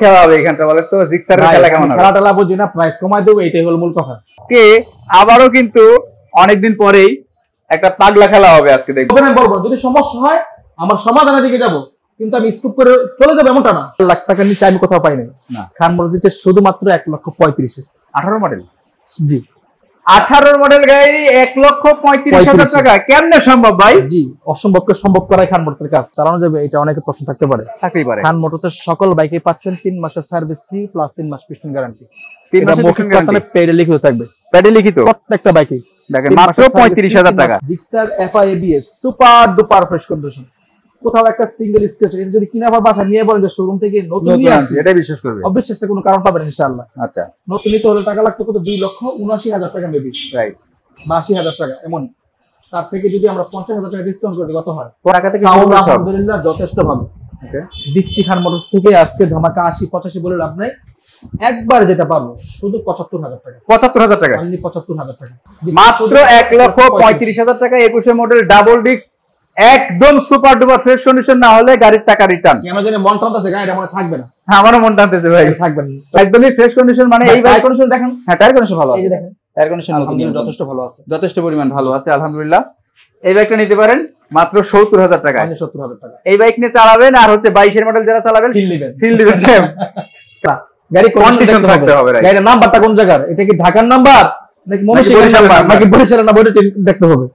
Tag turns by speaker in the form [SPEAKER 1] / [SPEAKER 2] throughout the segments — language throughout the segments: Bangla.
[SPEAKER 1] খেলা হবে এখানটা বলে তো জিক্সারের খেলা কেমন হবে?
[SPEAKER 2] খেলাটা বুঝি না, প্রাইস কমাই দেবো, এটাই হলো মূল কথা।
[SPEAKER 1] কে আবারও কিন্তু অনেকদিন পরেই একটা পাগলা খেলা হবে আজকে দেখবো।
[SPEAKER 2] আমি বলবো যদি সমস্যা হয় আমার সমাধানের দিকে যাব, কিন্তু আমি স্কুপ করে চলে যাবো এমনটা না। 1 লাখ টাকার নিচে আমি কোথাও পাই নাই না। খান মোটরস দিচ্ছে শুধুমাত্র 1,35,000।
[SPEAKER 1] 18 মডেল?
[SPEAKER 2] জি
[SPEAKER 1] 18 মডেল গাড়ি 1,35,000 টাকা কেমনে সম্ভব ভাই?
[SPEAKER 2] জি অসম্ভবকে সম্ভব করাই খান মোটরসের কাজ। চালানো যাবে এটা অনেকের প্রশ্ন থাকতে পারে,
[SPEAKER 1] থাকতেই পারে।
[SPEAKER 2] খান মোটরসের সকল বাইকে পাচ্ছেন 3 মাসের সার্ভিস ফ্রি প্লাস 3 মাস পিস্টন গ্যারান্টি।
[SPEAKER 1] 3 মাসের পিস্টন গ্যারান্টি
[SPEAKER 2] পেডে লিখিত থাকবে,
[SPEAKER 1] পেডে লিখিত
[SPEAKER 2] প্রত্যেকটা বাইকে।
[SPEAKER 1] দেখেন মাত্র 35,000 টাকা।
[SPEAKER 2] Gixxer FI ABS super duper fresh condition, কোথাও একটা সিঙ্গেল স্ক্র্যাচ যদি কিনা আবার বাসা নিয়ে বলেন যে শোরুম থেকে নতুন নিয়ে আসছি,
[SPEAKER 1] এটা বিশ্বাস করবে?
[SPEAKER 2] অবিশ্বাসের কোনো কারণ পাবেন ইনশাআল্লাহ।
[SPEAKER 1] আচ্ছা
[SPEAKER 2] নতুন নিতে হলে টাকা লাগতো কত? 2,79,000 টাকা মেবি, রাইট, বা 80,000 টাকা এমন। তার থেকে যদি আমরা 50,000 টাকা ডিসকাউন্ট করি কত হয়?
[SPEAKER 1] টাকা থেকে
[SPEAKER 2] আলহামদুলিল্লাহ যথেষ্ট ভালো দিচ্ছি খান মোটরস থেকে। আজকে ধামাকা 80-85 বলে লাভ নাই, একবার যেটা পাবো শুধু 75,000 টাকা।
[SPEAKER 1] 75,000 টাকা,
[SPEAKER 2] অনলি 75,000 টাকা
[SPEAKER 1] মাত্র 1,35,000 টাকা। 21 মডেল ডাবল ডিস্ক, একদম সুপার ডুপার ফ্রেশ কন্ডিশন না হলে গাড়ির টাকা রিটার্ন।
[SPEAKER 2] আমার জানি মন টানতেছে, গাড়িটা মনে থাকবে না।
[SPEAKER 1] হ্যাঁ আমারও মন টানতেছে ভাই,
[SPEAKER 2] থাকবে না
[SPEAKER 1] একদমই ফ্রেশ কন্ডিশন। মানে এই
[SPEAKER 2] টায়ার কন্ডিশন দেখেন।
[SPEAKER 1] হ্যাঁ টায়ার কন্ডিশন ভালো আছে,
[SPEAKER 2] এই যে দেখেন
[SPEAKER 1] টায়ার কন্ডিশন
[SPEAKER 2] আলহামদুলিল্লাহ যথেষ্ট ভালো আছে,
[SPEAKER 1] যথেষ্ট পরিমাণ ভালো আছে আলহামদুলিল্লাহ। এই বাইকটা নিতে পারেন মাত্র 70,000 টাকা।
[SPEAKER 2] 70,000 টাকা
[SPEAKER 1] এই বাইক নিয়ে চালাবেন, আর হচ্ছে 22 মডেল যারা চালাবেন ফিল দিবেন।
[SPEAKER 2] গাড়ি
[SPEAKER 1] কন্ডিশন থাকতে হবে।
[SPEAKER 2] গাড়ির নাম্বারটা কোন জায়গার? এটা কি ঢাকার নাম্বার নাকি ময়মনসিংহের নাম্বার নাকি বরিশালের নাম্বার? এটা দেখতে হবে।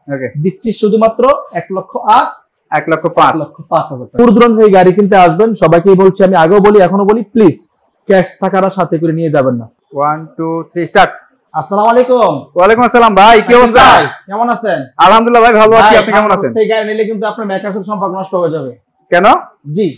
[SPEAKER 2] দিচ্ছি শুধুমাত্র 1,05,000 টাকা। দূর দূরান্ত থেকে গাড়ি কিনতে আসবেন, সবাইকেই বলছি, আমি আগেও বলি এখনো বলি, প্লিজ ক্যাশ টাকাটা সাথে করে নিয়ে যাবেন না।
[SPEAKER 1] 1 2 3 স্টার্ট।
[SPEAKER 2] আসসালামু আলাইকুম।
[SPEAKER 1] ওয়ালাইকুম আসসালাম ভাই, কি অবস্থা?
[SPEAKER 2] কেমন আছেন?
[SPEAKER 1] আলহামদুলিল্লাহ ভাই ভালো আছি, আপনি কেমন আছেন?
[SPEAKER 2] এই গাড়ি নিলে কিন্তু আপনার মেকার সাথে সম্পর্ক নষ্ট হয়ে যাবে।
[SPEAKER 1] কেন?
[SPEAKER 2] জি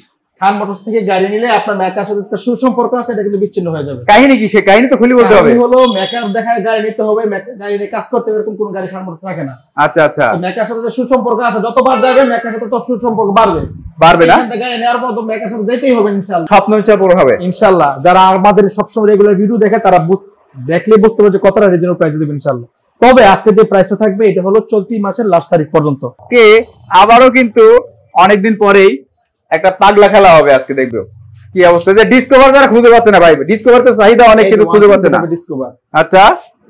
[SPEAKER 2] খান মোটরস থেকে গাড়ি নিলে আপনার মেকার সাথে একটা সুসম্পর্ক আছে, এটা কিন্তু বিচ্ছিন্ন হয়ে যাবে।
[SPEAKER 1] কাহিনী কি? সে কাহিনী তো খুলি বলতে হবে।
[SPEAKER 2] হলো মেকার দেখায় গাড়ি নিতে হবে, গাড়ি নিয়ে কাজ করতে হবে, এরকম কোন গাড়ি খান মোটরস রাখে না।
[SPEAKER 1] আচ্ছা আচ্ছা,
[SPEAKER 2] মেকার সাথে সুসম্পর্ক আছে, যতবার যাবে মেকার সাথে তো সুসম্পর্ক বাড়বে
[SPEAKER 1] না?
[SPEAKER 2] গাড়ি নেওয়ার পর তো মেকার সাথে যেতেই হবে ইনশাআল্লাহ,
[SPEAKER 1] স্বপ্ন ইচ্ছা পুরো হবে
[SPEAKER 2] ইনশাআল্লাহ। যারা আমাদের সবসময় রেগুলার ভিডিও দেখে তারা দেখলে বুঝতে পারবে যে কতটা রিজনেবল প্রাইস দেবে ইনশাআল্লাহ। তবে আজকে যে প্রাইসটা থাকবে এটা হলো চলতি মাসের লাস্ট তারিখ পর্যন্ত।
[SPEAKER 1] কে আবারও কিন্তু অনেকদিন পরেই একটা পাগলা খেলা হবে আজকে দেখবো কি অবস্থা। যে ডিসকভার যারা খুঁজে পাচ্ছে না ভাই, ডিসকভার তো চাহিদা অনেক কিন্তু খুঁজে পাচ্ছে না।
[SPEAKER 2] ডিসকভার
[SPEAKER 1] আচ্ছা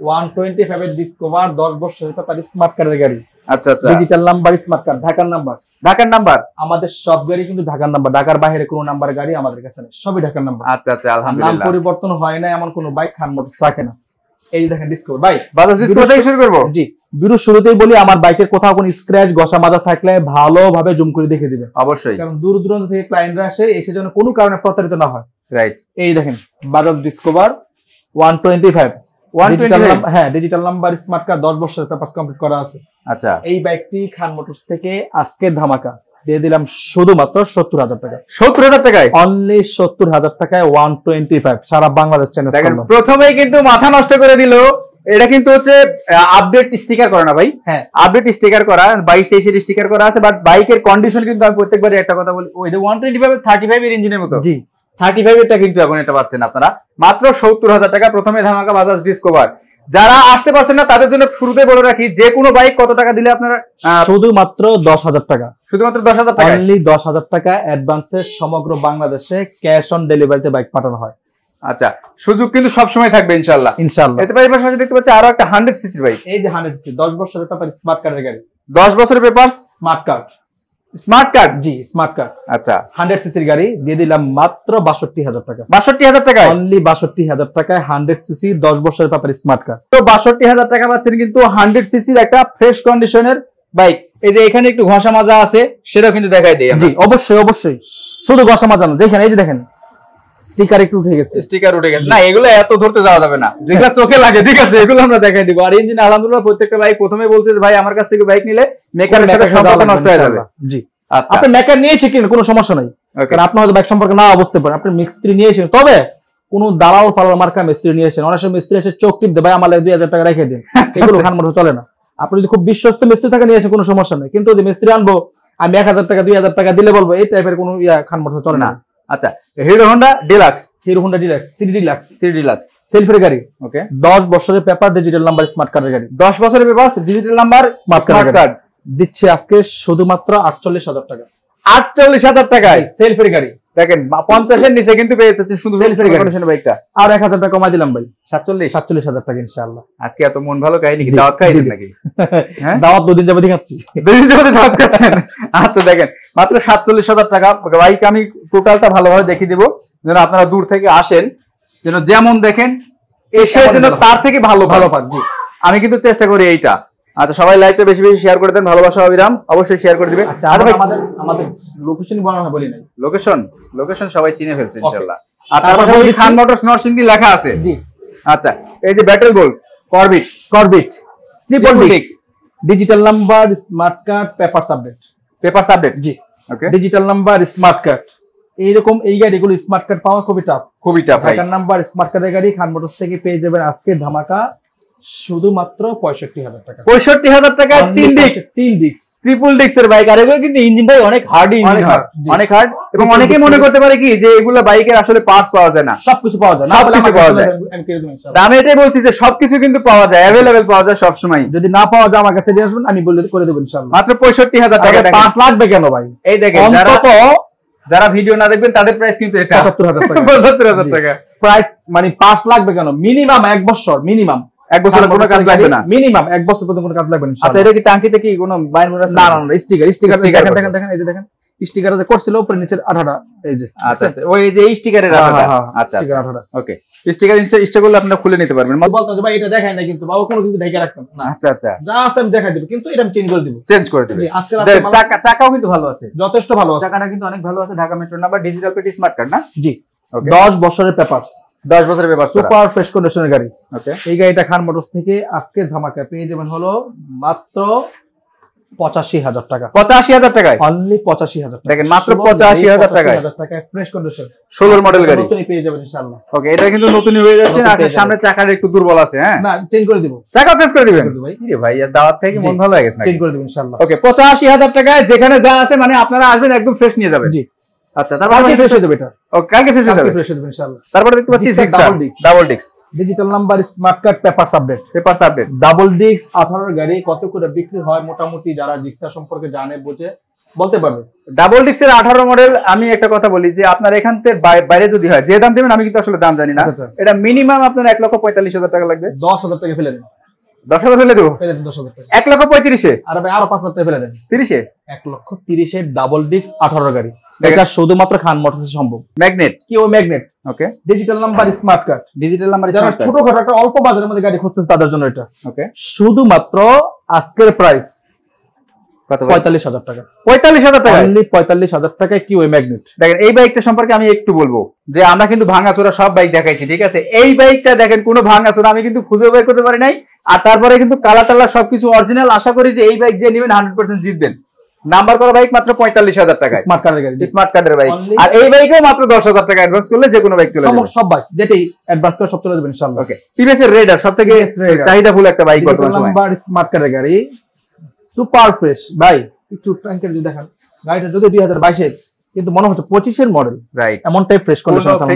[SPEAKER 2] 125 এর ডিসকভার 10 বছরের পেপার স্মার্ট কার্ডের গাড়ি।
[SPEAKER 1] আচ্ছা আচ্ছা,
[SPEAKER 2] ডিজিটাল নাম্বার স্মার্ট কার্ড, ঢাকার নাম্বার।
[SPEAKER 1] ঢাকার নাম্বার?
[SPEAKER 2] আমাদের সব গাড়ি কিন্তু ঢাকার নাম্বার, ঢাকার বাইরে কোনো নাম্বার গাড়ি আমাদের কাছে নেই, সবই ঢাকার নাম্বার।
[SPEAKER 1] আচ্ছা আচ্ছা আলহামদুলিল্লাহ।
[SPEAKER 2] নাম পরিবর্তন হয় না এমন কোনো বাইক খান মোটরস রাখে না। এই যে দেখেন ডিসকভার ভাই,
[SPEAKER 1] বাজাজ ডিসকভার থেকে শুরু করব।
[SPEAKER 2] জি ভিডিও শুরুতেই বলি আমার বাইকের কোথাও কোনো স্ক্র্যাচ ঘষা মাজা থাকলে ভালোভাবে জুম করে দেখে দিবেন অবশ্যই, কারণ দূর দূরান্ত থেকে ক্লায়েন্টরা আসে, এসে যেন কোনো কারণে প্রতারিত না হয়। রাইট, এই দেখেন বাজাজ ডিসকভার 125। হ্যাঁ ডিজিটাল নাম্বার স্মার্ট কার্ড 10 বছরের পেপারস কমপ্লিট করা আছে। আচ্ছা এই বাইকটি খান মোটরস থেকে আজকে ধামাকা দিয়ে দিলাম শুধুমাত্র 70,000 টাকা।
[SPEAKER 1] 70,000 টাকায়?
[SPEAKER 2] অনলি 70,000 টাকায় 125 সারা বাংলাদেশ চ্যানেল।
[SPEAKER 1] প্রথমেই কিন্তু মাথা নষ্ট করে দিল। এটা কিন্তু হচ্ছে আপডেট স্টিকার করা না ভাই? হ্যাঁ আপডেট স্টিকার করা, 22-23 এর স্টিকার করা আছে, বাট বাইকের কন্ডিশন কিন্তু আমি প্রত্যেকবারই একটা কথা বলি, ওই 125 35 এর ইঞ্জিনের মতো। জি 35 এরটা কিন্তু এখন এটা পাচ্ছেন আপনারা মাত্র 70,000 টাকা। প্রথমে ধামাকা বাজাজ ডিসকভার। যারা আসতে পারছেন না তাদের জন্য শুরুতেই বলে রাখি, যে কোনো বাইক কত টাকা দিলে আপনারা?
[SPEAKER 2] শুধুমাত্র 10,000 টাকা।
[SPEAKER 1] শুধুমাত্র 10,000 টাকা,
[SPEAKER 2] অনলি 10,000 টাকা অ্যাডভান্সে সমগ্র বাংলাদেশে ক্যাশ অন ডেলিভারিতে বাইক পাঠানো হয়।
[SPEAKER 1] আচ্ছা সুযোগ কিন্তু সব সময় থাকবে ইনশাআল্লাহ। ইনশাআল্লাহ। এতে পাশাপাশি দেখতে পাচ্ছি আরো একটা 100 সিসির বাইক।
[SPEAKER 2] এই যে 100 সিসি 10 বছরের পেপার স্মার্ট কার্ডের গাড়ি।
[SPEAKER 1] 10 বছরের paper
[SPEAKER 2] smart card.
[SPEAKER 1] Smart card?
[SPEAKER 2] জি স্মার্ট কার্ড।
[SPEAKER 1] আচ্ছা
[SPEAKER 2] 100 সিসির গাড়ি দিয়ে দিলাম মাত্র 62,000 টাকা।
[SPEAKER 1] 62,000 টাকায়?
[SPEAKER 2] অনলি 62,000 টাকায় 100 সিসি 10 বছরের পেপার স্মার্ট কার্ড।
[SPEAKER 1] তো 62,000 টাকা পাচ্ছেন কিন্তু 100 সিসির একটা ফ্রেশ কন্ডিশনের বাইক। এই যে এখানে একটু ঘষা মাজা আছে সেটাও কিন্তু দেখাই দেই।
[SPEAKER 2] জি অবশ্যই অবশ্যই, শুধু ঘষা মাজা না, দেখেন এই যে দেখেন স্টিকার একটু উঠে গেছে।
[SPEAKER 1] স্টিকার উঠে গেছে না, এগুলো এত ধরতে যাওয়া যাবে না, যেগুলো চোখে লাগে ঠিক আছে এগুলো আমরা দেখাই দিব। আর ইঞ্জিন আলহামদুলিল্লাহ প্রত্যেকটা বাইক প্রথমে বলছে যে ভাই আমার কাছ থেকে বাইক নিলে মেকারের সাথে সম্পর্ক নষ্ট হয়ে যাবে। জি
[SPEAKER 2] আপনি মেকার নিয়ে শিখেন কোনো সমস্যা নাই, কারণ আপনি হয়তো বাইক সম্পর্কে না বুঝতে পারেন, আপনি মিস্ত্রি নিয়ে এসেছেন, তবে কোন দালাল ফালাল মার্কা মিস্ত্রি নিয়ে এসেছেন। অনেক সময় মিস্ত্রি এসে চোখ টিপ দেয় ভাই আমার 2,000 টাকা রেখে দিন, এগুলো খান মোটর চলে না। আপনি যদি খুব বিশ্বস্ত মিস্ত্রি থাকে নিয়ে এসে কোনো সমস্যা নেই, কিন্তু যদি মিস্ত্রি আনবো আমি 1,000 টাকা 2,000 টাকা দিলে বলবো, এই টাইপের কোনো খান মোটর চলে না।
[SPEAKER 1] আচ্ছা Hero Honda Deluxe.
[SPEAKER 2] Hero Honda Deluxe, CD Deluxe.
[SPEAKER 1] CD Deluxe
[SPEAKER 2] সেলফের গাড়ি।
[SPEAKER 1] ওকে
[SPEAKER 2] 10 বছরের পেপার ডিজিটাল নাম্বার স্মার্ট কার্ডের গাড়ি।
[SPEAKER 1] 10 বছরের paper digital number smart card দিচ্ছে
[SPEAKER 2] আজকে শুধুমাত্র 48,000 টাকা।
[SPEAKER 1] 48,000 টাকায়
[SPEAKER 2] সেলফের গাড়ি।
[SPEAKER 1] দেখেন 50 এর নিচে কিন্তু পেয়ে যাচ্ছে শুধু কন্ডিশনের বাইকটা।
[SPEAKER 2] আর 1000 টাকা কমাই দিলাম ভাই,
[SPEAKER 1] 47,000
[SPEAKER 2] টাকা ইনশাআল্লাহ।
[SPEAKER 1] আজকে এত মন ভালো কাহিনী কি দাওয়াত খাইছেন নাকি?
[SPEAKER 2] হ্যাঁ দাওয়াত 2 দিন যাবত খাচ্ছি।
[SPEAKER 1] 2 দিন যাবত দাওয়াত খাচ্ছেন। আচ্ছা দেখেন মাত্র 47,000 টাকা বাইক আমি টোটালটা ভালোভাবে দেখিয়ে দেব যেন আপনারা দূর থেকে আসেন, যেন যেমন দেখেন এসে যেন তার থেকে ভালো পান। জি আমি কিন্তু চেষ্টা করি এইটা। আচ্ছা সবাই লাইভটা বেশি বেশি শেয়ার করে দেন, ভালোবাসা অবিরাম অবশ্যই শেয়ার করে দিবেন।
[SPEAKER 2] আচ্ছা আমাদের লোকেশন বলা বলি নাই,
[SPEAKER 1] লোকেশন সবাই চিনে ফেলছে ইনশাআল্লাহ। আর তারপরে খান মোটরস নরসিংদী লেখা আছে। জি আচ্ছা এই যে ব্যাটেল গোল্ড করবিট ট্রিপল ডিক্স
[SPEAKER 2] digital number smart card papers update. জি
[SPEAKER 1] okay
[SPEAKER 2] digital number smart card এইরকম এই গাড়িগুলো স্মার্ট কার্ড পাওয়া খুবই টাফ
[SPEAKER 1] ভাই।
[SPEAKER 2] নাম্বার স্মার্ট কার্ডের গাড়ি খান মোটরস থেকে পেয়ে যাবেন আজকে ধামাকা শুধুমাত্র 65,000 টাকা।
[SPEAKER 1] 65,000 টাকায় 3 ডিক্স ট্রিপল ডিক্সের বাইক। আর এগুলো কিন্তু ইঞ্জিনটাই অনেক হার্ড, অনেক হার্ড। এবং অনেকেই মনে করতে পারে কি যে এগুলো বাইকের আসলে পার্টস পাওয়া যায় না,
[SPEAKER 2] সবকিছু পাওয়া যায়।
[SPEAKER 1] আমি এটাই বলছি যে সবকিছু কিন্তু পাওয়া যায়, অ্যাভেলেবেল পাওয়া যায় সব সময়।
[SPEAKER 2] যদি না পাওয়া যায় আমার কাছে নিয়ে আসবেন, আমি বলে করে দেব ইনশাআল্লাহ।
[SPEAKER 1] মাত্র 65,000 টাকা।
[SPEAKER 2] 5 লাগবে কেন ভাই?
[SPEAKER 1] এই দেখেন যারা ভিডিও না দেখবেন তাদের প্রাইস কিন্তু এটা 75,000 টাকা
[SPEAKER 2] প্রাইস। মানে 5 লাগবে কেন? মিনিমাম 1 বছর, মিনিমাম
[SPEAKER 1] 1 বছরের কোনো কাজ লাগবে না,
[SPEAKER 2] মিনিমাম 1 বছর পর্যন্ত কোনো কাজ লাগবে না।
[SPEAKER 1] আচ্ছা এটা কি টাঙ্কিতে কি কোনো বাইর আছে?
[SPEAKER 2] না স্টিকার দেখেন এই যে দেখেন স্টিকার আছে করছিল উপরে নিচের 18টা এই যে।
[SPEAKER 1] আচ্ছা ওই যে স্টিকারের 18টা। আচ্ছা স্টিকার 18টা ওকে। স্টিকার ইচ্ছা করলে আপনারা খুলে নিতে পারবেন।
[SPEAKER 2] বলতো যে ভাই এটা দেখায় না কিন্তু বাবা কোনো কিছু ঢেকে রাখতাম না।
[SPEAKER 1] আচ্ছা
[SPEAKER 2] যা আছে আমি দেখাই দেব কিন্তু এটা আমি চেঞ্জ করে দেব।
[SPEAKER 1] জি আজকে চাকাও কিন্তু ভালো আছে,
[SPEAKER 2] যথেষ্ট ভালো আছে,
[SPEAKER 1] চাকাটা কিন্তু অনেক ভালো আছে। Dhaka metro number, digital plate, smart card না?
[SPEAKER 2] জি ওকে। 10 বছরের পেপারস,
[SPEAKER 1] 10 বছরের পেপারস,
[SPEAKER 2] সুপার ফ্রেশ কন্ডিশনের গাড়ি।
[SPEAKER 1] ওকে
[SPEAKER 2] এই গাড়িটা খান মোটরস থেকে আজকে ধামাকা পেয়ে যাবেন হলো মাত্র 85,000 টাকা।
[SPEAKER 1] 85,000 টাকায়
[SPEAKER 2] অনলি 85,000 টাকা।
[SPEAKER 1] দেখেন মাত্র 85,000 টাকায়
[SPEAKER 2] ফ্রেশ কন্ডিশন
[SPEAKER 1] 16 মডেল গাড়ি
[SPEAKER 2] নতুনই পেয়ে যাবেন ইনশাআল্লাহ।
[SPEAKER 1] ওকে এটা কিন্তু নতুনই হয়ে যাচ্ছে না, আর সামনে চাকাটা একটু দুর্বল আছে। হ্যাঁ না
[SPEAKER 2] চেঞ্জ করে দিব,
[SPEAKER 1] চাকা চেঞ্জ করে দিবেন ভাই। আর দাওয়াত থেকে মন ভালো হয়ে গেছে না,
[SPEAKER 2] চেঞ্জ করে দিব ইনশাআল্লাহ।
[SPEAKER 1] ওকে 85,000 টাকায় যেখানে যা আছে মানে আপনারা আসবেন একদম ফ্রেশ নিয়ে যাবেন। জি আচ্ছা তারপরে
[SPEAKER 2] ফ্রেশ হয়ে যাবে এটা।
[SPEAKER 1] ওকে কালকে ফ্রেশ হয়ে যাবে ইনশাআল্লাহ। তারপরে দেখতে পাচ্ছি ডাবল ডিক্স
[SPEAKER 2] digital number smart card papers update double ডিক্স 18 গাড়ি কত করে বিক্রি হয় মোটামুটি যারা রিক্সা সম্পর্কে জানে বুঝে বলতে পারবে।
[SPEAKER 1] ডাবল ডিক্সের 18 মডেল। আমি একটা কথা বলি যে আপনার এখান থেকে বাইরে যদি হয় যে দাম দেবেন, আমি কিন্তু আসলে দাম জানি না, এটা মিনিমাম আপনার 1,45,000 টাকা লাগবে।
[SPEAKER 2] 10,000 টাকা ফেলে দেন।
[SPEAKER 1] 10,000 ফেলে দেবো?
[SPEAKER 2] 10,000 টাকা।
[SPEAKER 1] 1,35,000
[SPEAKER 2] আরে ভাই আরো 5,000 টাকা ফেলে দেন।
[SPEAKER 1] 30-এ
[SPEAKER 2] 1,30,000 ডাবল ডিক্স 18 গাড়ি। এটা শুধুমাত্র খান মোটরসে সম্ভব।
[SPEAKER 1] ম্যাগনেট
[SPEAKER 2] কি ওই ম্যাগনেট?
[SPEAKER 1] ওকে
[SPEAKER 2] ডিজিটাল নাম্বার স্মার্ট কার্ড। যারা ছোটখাটো একটা অল্প বাজারের মধ্যে গাড়ি খুঁজতেছে তাদের জন্য এটা।
[SPEAKER 1] ওকে
[SPEAKER 2] শুধুমাত্র আজকের প্রাইস কত? 45,000 টাকা।
[SPEAKER 1] 45,000 টাকা,
[SPEAKER 2] অনলি 45,000 টাকায় কি ওই ম্যাগনেট।
[SPEAKER 1] দেখেন এই বাইকটা সম্পর্কে আমি একটু বলবো যে আমরা কিন্তু ভাঙাচোরা সব বাইক দেখাইছি, ঠিক আছে? এই বাইকটা দেখেন কোনো ভাঙাচোরা আমি কিন্তু খুঁজে বের করতে পারি নাই। আর তারপরে কিন্তু কালার টালার সবকিছু অরিজিনাল। আশা করি যে এই বাইক যে নেবেন 100% জিতবেন। নাম্বার করা বাইক মাত্র 45,000 টাকায়,
[SPEAKER 2] স্মার্ট কার্ডের গাড়ি,
[SPEAKER 1] স্মার্ট কার্ডের বাইক। আর এই বাইকেও মাত্র 10,000 টাকা অ্যাডভান্স করলে যে কোনো বাইক চলে যাবে।
[SPEAKER 2] সব বাইক যেটাই অ্যাডভান্স করে সব চলে যাবে ইনশাআল্লাহ।
[SPEAKER 1] ওকে টিভিএস এর রেডার সবথেকে চাহিদাফুল একটা বাইক বর্তমান সময়ে।
[SPEAKER 2] নাম্বার স্মার্ট কার্ডের গাড়ি সুপার ফ্রেশ ভাই। একটু ট্যাঙ্কের যদি দেখেন গাড়িটা যদি 2022 এর কিন্তু মনে হচ্ছে 25 এর মডেল, রাইট? এমন টাইপ ফ্রেশ কন্ডিশন আছে,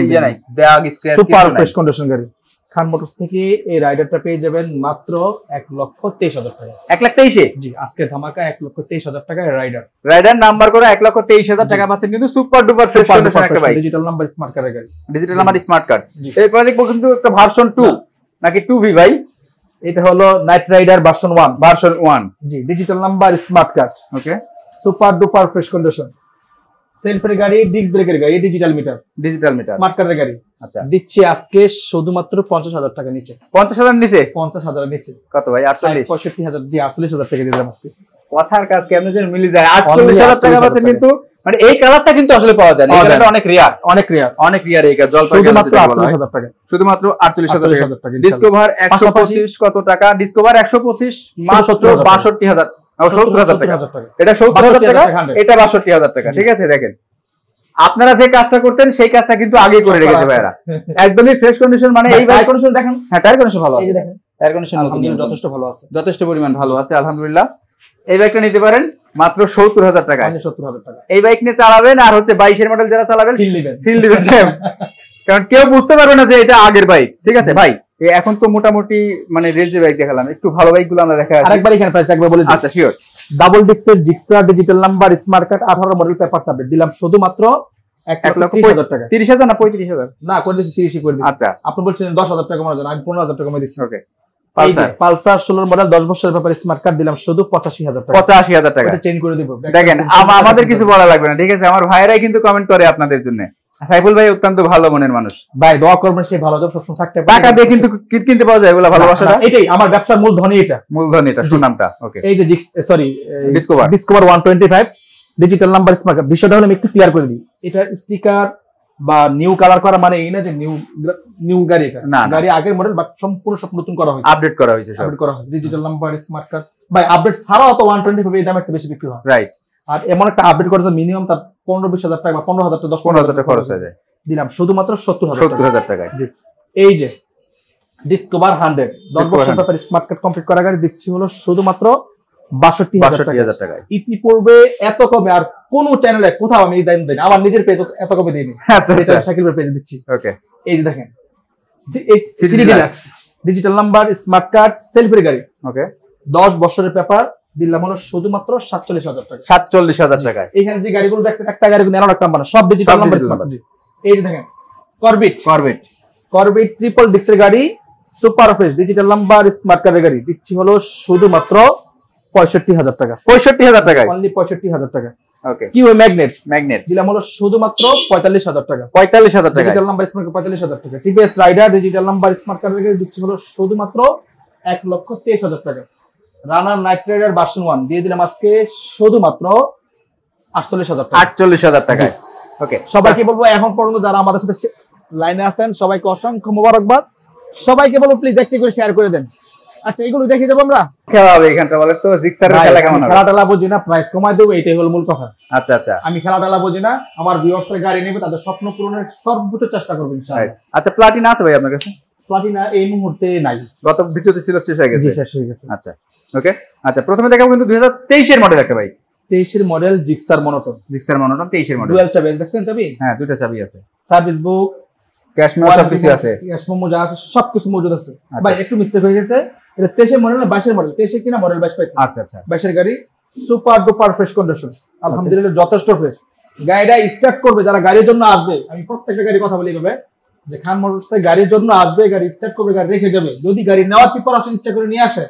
[SPEAKER 2] সুপার ফ্রেশ কন্ডিশন গাড়ি। খান মোটরস থেকে এই রাইডারটা পেয়ে যাবেন মাত্র 1,23,000 টাকা।
[SPEAKER 1] 1,23,000?
[SPEAKER 2] জি আজকে ধামাকা 1,23,000 টাকায়
[SPEAKER 1] রাইডার নাম্বার করে 1,23,000 টাকা পাচ্ছেন কিন্তু সুপার ডুপার ফ্রেশ কন্ডিশন একটা বাইক।
[SPEAKER 2] ডিজিটাল নাম্বার স্মার্ট কার্ডের গাড়ি,
[SPEAKER 1] ডিজিটাল নাম্বার স্মার্ট কার্ড। এরপরে দেখবো কিন্তু একটা ভার্সন 2 নাকি 2V ভাই?
[SPEAKER 2] এটা হলো নাইট রাইডার ভার্সন 1। জি digital number smart card.
[SPEAKER 1] Okay
[SPEAKER 2] super duper fresh condition সেলফের গাড়ি, ডিস্ক ব্রেকের গাড়ি, ডিজিটাল মিটার স্মার্ট কার্ডের গাড়ি। আচ্ছা দিচ্ছি আজকে শুধুমাত্র 50,000 টাকা নিচে।
[SPEAKER 1] 50,000 নিচে?
[SPEAKER 2] 50,000 নিচে।
[SPEAKER 1] কত ভাই?
[SPEAKER 2] 65,000 জি 48,000 টাকা দিলাম আজকে।
[SPEAKER 1] কথার কাজ কেমনে যেন মিলে যায়। 48,000 টাকা পাচ্ছেন কিন্তু মানে এই কালারটা কিন্তু আসলে পাওয়া যায় না। এই কালারটা অনেক রিয়ার এই কালার জলপাই কালার। শুধুমাত্র 48,000 টাকা। শুধুমাত্র 48,000 টাকা। ডিসকভার 125 কত টাকা? ডিসকভার 125 মাত্র 62,000 70,000 টাকা। এটা 70,000 টাকা, এটা 62,000 টাকা। ঠিক আছে দেখেন আপনারা যে কাজটা করতেন সেই কাজটা কিন্তু আগেই করে রেখেছে ভাইরা। একদমই ফ্রেশ কন্ডিশন। মানে এই বাইক কন্ডিশন দেখেন। হ্যাঁ টায়ার কন্ডিশন ভালো আছে, এই যে দেখেন টায়ার কন্ডিশন
[SPEAKER 2] যথেষ্ট ভালো আছে,
[SPEAKER 1] যথেষ্ট পরিমাণ ভালো আছে আলহামদুলিল্লাহ। এই বাইকটা নিতে পারেন মাত্র 70,000 টাকা।
[SPEAKER 2] 70,000 টাকা
[SPEAKER 1] এই বাইক নিয়ে চালাবেন আর হচ্ছে 22 এর মডেল যারা চালাবেন ফিল দিবেন, কারণ কেউ বুঝতে পারবে না যে এটা আগের বাইক। ঠিক আছে ভাই এখন তো মোটামুটি মানে রেঞ্জের বাইক দেখালাম, একটু ভালো বাইক গুলো আমরা দেখা
[SPEAKER 2] আরেকবার এখানে প্রাইস একবার বলে দিই।
[SPEAKER 1] আচ্ছা শিওর।
[SPEAKER 2] ডাবল ডিক্সের Gixxer digital number smart card 18 model papers update দিলাম শুধুমাত্র 1,30,000 টাকা।
[SPEAKER 1] 30,000 না 35,000?
[SPEAKER 2] না, করে দিচ্ছি 30 করে দিচ্ছি।
[SPEAKER 1] আচ্ছা,
[SPEAKER 2] আপনি বলছেন 10,000 টাকা কমানোর জন্য, আমি 15,000 টাকা কমে দিচ্ছি।
[SPEAKER 1] ওকে।
[SPEAKER 2] পালসার 16 মডেল 10 বছরের ব্যাপারে স্মার্ট কার্ড দিলাম শুধু 85,000 টাকা।
[SPEAKER 1] 85,000 টাকা।
[SPEAKER 2] এটা চেঞ্জ করে দিব।
[SPEAKER 1] দেখেন আমাদের কিছু বলা লাগবে না, ঠিক আছে? আমার ভাইরাই কিন্তু কমেন্ট করে আপনাদের জন্য। সাইফুল ভাই অত্যন্ত ভালো মনের মানুষ
[SPEAKER 2] ভাই, দোয়া করবেন সেই ভালো জব সবসময় থাকতে পারে।
[SPEAKER 1] টাকা দিয়ে কিন্তু কিনতে পাওয়া যায় এগুলা ভালোবাসাটা।
[SPEAKER 2] এটাই আমার ব্যবসার মূলধনই, এটা
[SPEAKER 1] মূলধন, এটা সুনামটা। ওকে,
[SPEAKER 2] এই যে discover 125 digital number smart card. বিষয়টা হলো আমি একটু ক্লিয়ার করে দিই, এটা স্টিকার বা নিউ কালার করা মানে এই না যে নিউ গাড়ি, এটা গাড়ি আগের মডেল বাট সম্পূর্ণ সব নতুন করা হয়েছে,
[SPEAKER 1] আপডেট করা হয়েছে, সব
[SPEAKER 2] আপডেট করা হয়েছে। ডিজিটাল নাম্বার স্মার্ট কার্ড ভাই আপডেট ছাড়াও তো 125 এই দামের চেয়ে বেশি বিক্রি হয়, রাইট? আর এমন একটা আপডেট করতে মিনিমাম তার 15-20,000 টাকা বা 15,000 টাকা 10-15,000 টাকা খরচ হয়ে যায়। দিলাম শুধুমাত্র 70,000 টাকায়। এই যে ডিসকভার 100 10 বছর ব্যাপারে স্মার্ট কার্ড কমপ্লিট করা গাড়ি দিচ্ছি হলো শুধুমাত্র 62,000 টাকায়। ইতিপূর্বে এত কমে আর কোন চ্যানেলে কোথাও আমি এই দাম দেই না, আমার নিজের পেজ এত কমে দিইনি। আচ্ছা, শাকিল ভাই পেজ দিচ্ছি। ওকে, এই যে দেখেন CT Deluxe digital number smart card সেলফের গাড়ি। ওকে, 10 বছরের পেপার দিলাম হলো শুধুমাত্র 47,000 টাকা। 47,000 টাকায়। এখানে যে গাড়িগুলো দেখছেন একটা গাড়ি কিন্তু একটা নাম্বার না, সব ডিজিটাল নাম্বার স্মার্ট কার্ড। এই যে দেখেন করবেট ট্রিপল ডিক্সের গাড়ি super fresh digital number smart কার্ডের গাড়ি দিচ্ছি হলো শুধুমাত্র 65,000 টাকা। 65,000 টাকায়, অনলি 65,000 টাকা। ওকে, কি ওই ম্যাগনেট দিলাম হলো শুধুমাত্র 45,000 টাকা। 45,000 টাকা ডিজিটাল নাম্বার স্মার্ট কার্ড, 45,000 টাকা। TVS Raider digital number smart কার্ডের গাড়ি দিচ্ছি হলো শুধুমাত্র 1,23,000 টাকা। রানার নাইট রাইডার ভার্সন 1 দিয়ে দিলাম আজকে শুধুমাত্র 48,000 টাকা। 48,000 টাকায়। ওকে, সবাইকে বলবো এখন পর্যন্ত যারা আমাদের সাথে লাইনে আছেন সবাইকে অসংখ্য মোবারকবাদ। সবাইকে বলবো প্লিজ একটি করে শেয়ার করে দেন। আচ্ছা, এগুলো দেখে যাবো আমরা
[SPEAKER 1] খেলা হবে এখানটা, বলে তো জিক্সারের খেলা কেমন হবে?
[SPEAKER 2] খেলাটা বুঝি না, প্রাইস কমাই দেবো, এটাই হলো মূল কথা।
[SPEAKER 1] আচ্ছা আচ্ছা,
[SPEAKER 2] আমি খেলাটা বুঝি না, আমার ভিউয়ার্সরা গাড়ি নেবে তাদের স্বপ্ন পূরণের সর্বোচ্চ চেষ্টা করব ইনশাআল্লাহ।
[SPEAKER 1] আচ্ছা, প্লাটিনা আছে ভাই আপনার কাছে?
[SPEAKER 2] প্লাটিনা এই মুহূর্তে নাই,
[SPEAKER 1] গত ভিডিওতে ছিল, শেষ হয়ে গেছে।
[SPEAKER 2] শেষ হয়ে গেছে।
[SPEAKER 1] আচ্ছা, ওকে। আচ্ছা, প্রথমে দেখাবো কিন্তু 2023 এর মডেল একটা ভাই।
[SPEAKER 2] 23 এর মডেল জিক্সার মনোটন 23 এর মডেল। ডুয়াল চাবি দেখছেন? চাবি, হ্যাঁ, দুটো চাবি আছে। সার্ভিস বুক, ক্যাশ মেমো সবকিছু আছে, ক্যাশ মেমো যা আছে সবকিছু মজুদ আছে। ভাই একটু মিস্টেক হয়ে গেছে, এটা 23 এর মডেল না 22 এর মডেল। 23 কিনা মডেল 22 পাইছে। আচ্ছা আচ্ছা, 22 এর গাড়ি সুপার ডুপার ফ্রেশ কন্ডিশন, আলহামদুলিল্লাহ যথেষ্ট ফ্রেশ। গাড়িটা স্টার্ট করবে যারা গাড়ির জন্য আসবে, আমি প্রত্যেকটা গাড়ি কথা বলি এইভাবে যে খান মোটরসে গাড়ির জন্য আসবে, গাড়ি স্টার্ট করবে, গাড়ি রেখে যাবে। যদি গাড়ি নেওয়ার প্রিপারেশন ইচ্ছা করে নিয়ে আসে